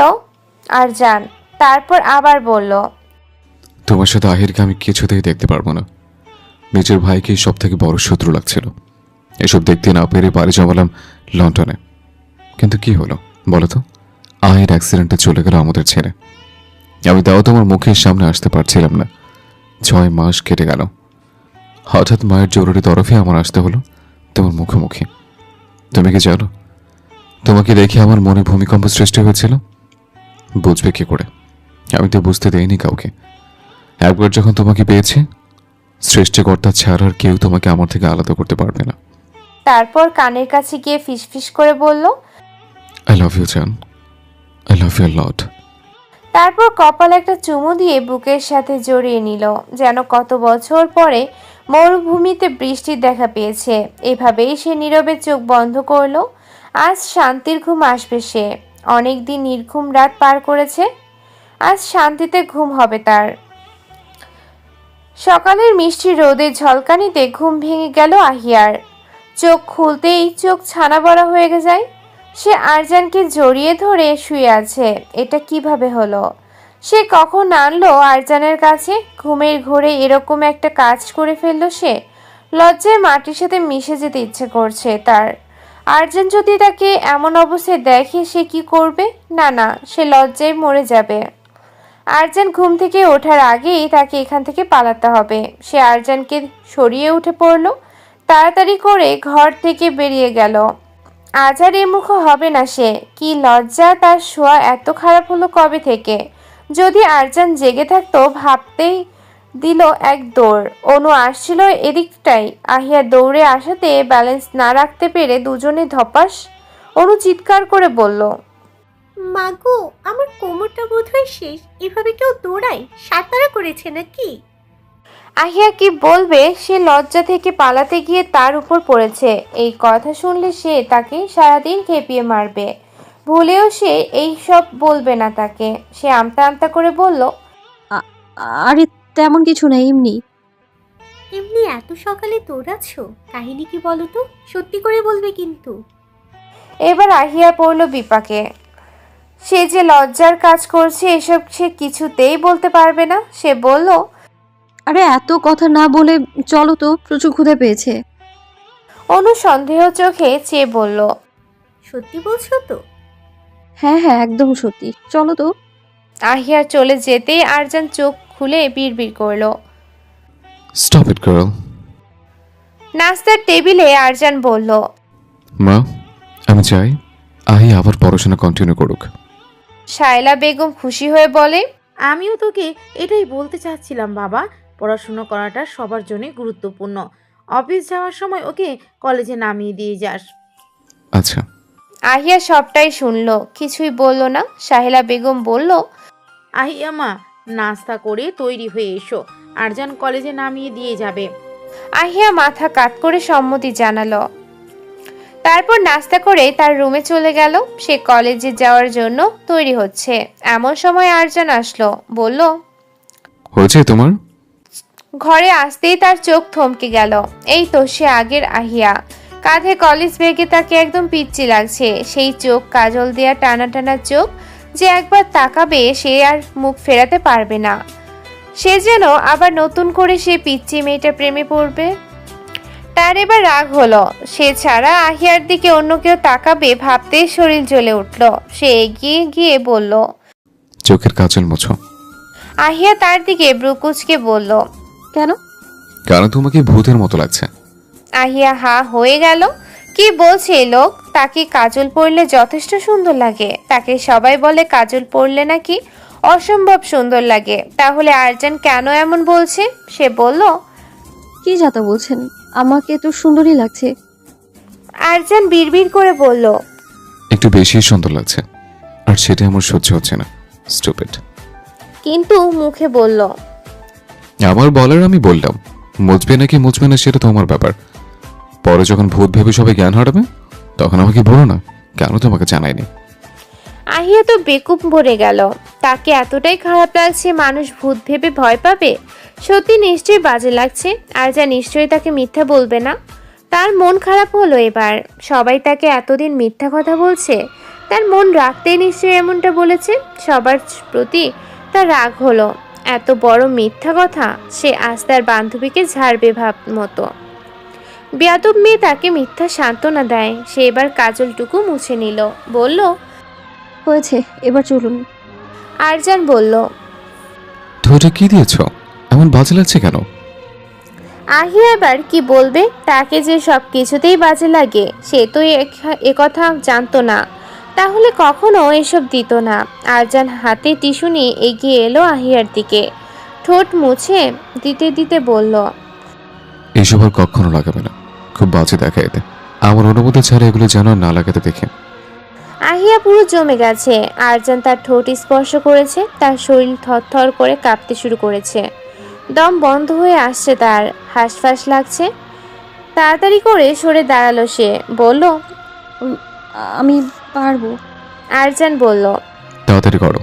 আরজান, তারপর আবার বলল, তোমার সাথে আহিরকে আমি কিছুতেই দেখতে পারবো না। নিজের ভাইকে সব থেকে বড় শত্রু লাগছিল। এসব দেখতে না পেরে বাড়ি জমালাম লন্ডনে। কিন্তু কি হলো বলো তো? আহির অ্যাক্সিডেন্টে চলে গেল আমাদের ছেড়ে। আমি তাও তোমার মুখের সামনে আসতে পারছিলাম না। 6 মাস কেটে গেল। হঠাৎ মায়ের জরুরি তরফে আমার আসতে হলো তোমার মুখোমুখি। তুমি কি জানো তোমাকে দেখে আমার মনে ভূমিকম্প সৃষ্টি হয়েছিল। বুঝবে কি করে? আমি তো বুঝতে দেইনি কাউকে। একবার যখন তোমাকে পেয়েছি, সৃষ্টিকর্তা ছাড়া আর কেউ তোমাকে আমার থেকে আলাদা করতে পারবে না। তারপর কানের কাছে গিয়ে ফিসফিস করে বলল, আই লাভ ইউ জান, আই লাভ ইউ লট। তারপর কপালে একটা চুমু দিয়ে বুকের সাথে জড়িয়ে নিল, যেন কত বছর পরে মরুভূমিতে বৃষ্টির দেখা পেয়েছে। এভাবেই সে নীরবে চোখ বন্ধ করলো। আজ শান্তির ঘুম আসবে সে। অনেকদিন নির্ঘুম রাত পার করেছে, আজ শান্তিতে ঘুম হবে তার। সকালের মিষ্টি রোদের ঝলকানিতে ঘুম ভেঙে গেল আহিয়ার। চোখ খুলতেই চোখ ছানা বড়া হয়ে যায়। সে আরজানকে জড়িয়ে ধরে শুয়ে আছে। এটা কিভাবে হলো? সে কখন আনলো আরজানের কাছে? ঘুমের ঘোরে এরকম একটা কাজ করে ফেললো সে। লজ্জায় মাটির সাথে মিশে যেতে ইচ্ছে করছে তার। আরজান যদি তাকে এমন অবস্থায় দেখে সে কি করবে? না না, সে লজ্জায় মরে যাবে। আরজান ঘুম থেকে ওঠার আগেই তাকে এখান থেকে পালাতে হবে। সে আরজানকে সরিয়ে উঠে পড়ল, তাড়াতাড়ি করে ঘর থেকে বেরিয়ে গেল। আজ আর এমুখো হবে না সে। কি লজ্জা তার, শোয়া এত খারাপ হলো কবে থেকে? যদি আরজান জেগে থাকতো ভাবতেই দিল এক দৌড়। অনু আসছিল এদিকটাই। আহিয়া দৌড়ে আসাতে ব্যালেন্স না রাখতে পেরে দুজনে ধপাস। অনু চিৎকার করে বলল, মাগো, আমার কোমরটা বোধহয় শেষ। এভাবে কেউ দৌড়ায়? সাঁতারা করেছে নাকি? আহিয়া কি বলবে? সে লজ্জা থেকে পালাতে গিয়ে তার উপর পড়েছে। এই কথা শুনলে সে তাকে সারাদিন খেপিয়ে মারবে। ভুলেও সে এই সব বলবে না তাকে। সে আমতা আমতা করে বলল, আরে তেমন কিছু না, এমনি। এমনি এত সকালে দৌড়াচ্ছ? কাহিনী কি বলো তো, সত্যি করে বলবে কিন্তু। এবার আহিয়া পড়ল বিপাকে। সে যে লজ্জার কাজ করছে এসব সে কিছুতেই বলতে পারবে না। সে বলল, আরে এত কথা না বলে চলো তো, প্রচুর ক্ষুধা পেয়েছে। অনু সন্দেহ চোখে চেয়ে বলল, সত্যি বলছো তো? হ্যাঁ হ্যাঁ, একদম সত্যি, চলো তো। আহিয়ার চলে যেতেই আরজান চোখ খুলে বিড়বিড় করলো, স্টপ ইট গার্ল। নাস্তার টেবিলে আরজান বলল, মা, আমি চাই আহি আবার পড়াশোনা কন্টিনিউ করুক। শায়লা বেগম খুশি হয়ে বলে, আমিও তোকে এটাই বলতে চাচ্ছিলাম বাবা। পড়াশুনো করাটা সবার জন্যই গুরুত্বপূর্ণ। অফিস যাওয়ার সময় ওকে কলেজে নামিয়ে দিয়ে যাস। আচ্ছা। আহিয়া সবটাই শুনলো, কিছুই বলল না। শাহেলা বেগম বলল, আহিয়া মা, নাস্তা করে তৈরি হয়ে এসো, আরজান কলেজে নামিয়ে দিয়ে যাবে। আহিয়া মাথা কাত করে সম্মতি জানালো। তারপর নাস্তা করে তার রুমে চলে গেল। সে কলেজে যাওয়ার জন্য তৈরি হচ্ছে। এমন সময় আরজান আসলো, বলল, হয়েছে তোমার? ঘরে আসতেই তার চোখ থমকে গেল। এই তো সে আগের আহিয়া। কাঁধে কলেজ ব্যাগে তাকে একদম পিচ্চি লাগছে। সেই চোখ, কাজল দেয়া টানা টানা চোখ, যে একবার তাকাবে সে আর মুখ ফেরাতে পারবে না। সে যেন আবার নতুন করে সে পিচ্চি মেয়েটা প্রেমে পড়বে। তার এবার রাগ হলো। সে ছাড়া আহিয়ার দিকে অন্য কেউ তাকাবে ভাবতেই শরীর জ্বলে উঠল। সে এগিয়ে গিয়ে বলল, চোখের কাজল মোছো। আহিয়া তার দিকে ব্রুকুচকে বলল, কেন? কারণ তোমাকে ভূতের মতো লাগছে। আহিয়া হা হয়ে গেল। কি বলছে এই লোক? তাকে কাজল পরলে যথেষ্ট সুন্দর লাগে। তাকে সবাই বলে কাজল পরলে নাকি অসম্ভব সুন্দর লাগে। তাহলে আরজান কেন এমন বলছে? সে বলল, কি যাতা বলছেন, আমাকে তো সুন্দরই লাগছে। আরজান বিড়বিড় করে বলল, একটু বেশি সুন্দর লাগছে, আর সেটা আমার সহ্য হচ্ছে না। স্টুপিড। কিন্তু মুখে বলল, আমার বলার আমি বললাম, মুছবে নাকি মুছবে না সেটা তো আমার ব্যাপার। পরে যখন ভূত ভেবে সবাই জ্ঞান হারাবে তখন আমাকে বলো না কেন তোমাকে জানাইনি। আহিয়া তো বেকুব ভরে গেল। তাকে এতটাই খারাপ লাগছে মানুষ ভূত ভেবে ভয় পাবে? সত্যি নিশ্চয়ই বাজে লাগছে। আর যা নিশ্চয়ই তাকে মিথ্যা বলবে না। তার মন খারাপ হলো এবার। সবাই তাকে এতদিন মিথ্যা কথা বলছে, তার মন রাখতেই নিশ্চয়ই এমনটা বলেছে। সবার প্রতি তার রাগ হলো। এত বড় মিথ্যা কথা সে আজ তার বান্ধবীকে ঝাড়বে ভাব মতো। বেয়াদব মেয়ে তাকে মিথ্যা সান্ত্বনা দেয়। সে এবার কাজলটুকু মুছে নিল, বলল, হয়েছে, এবার চলুন। আরজান বলল, ধরে কি দিয়েছ? এমন বাজে লাগছে কেন? আহিয়া আবার কি বলবে, তাকে যে সব কিছুতেই বাজে লাগে সে তো একথা জানতো না, তাহলে কখনো এসব দিত না। আরজান হাতে টিস্যু নিয়ে এগিয়ে এলো আহিয়ার দিকে, ঠোঁট মুছে দিতে দিতে বলল, এইসব আর কখনো লাগাবে না, খুব বাজে দেখা এতে। আমার অনুমতি ছাড়া এগুলো যেন না লাগাতে দেখে। আহিয়া পুরো জমে গেছে। আরজান তার ঠোঁট স্পর্শ করেছে, তার শরীর থরথর করে কাঁপতে শুরু করেছে, দম বন্ধ হয়ে আসছে, তার হাঁসফাঁস লাগছে। তাড়াতাড়ি করে সরে দাঁড়ালো সে, বলল, আমি পারবো। আরজান বলল, তাড়াতাড়ি করো।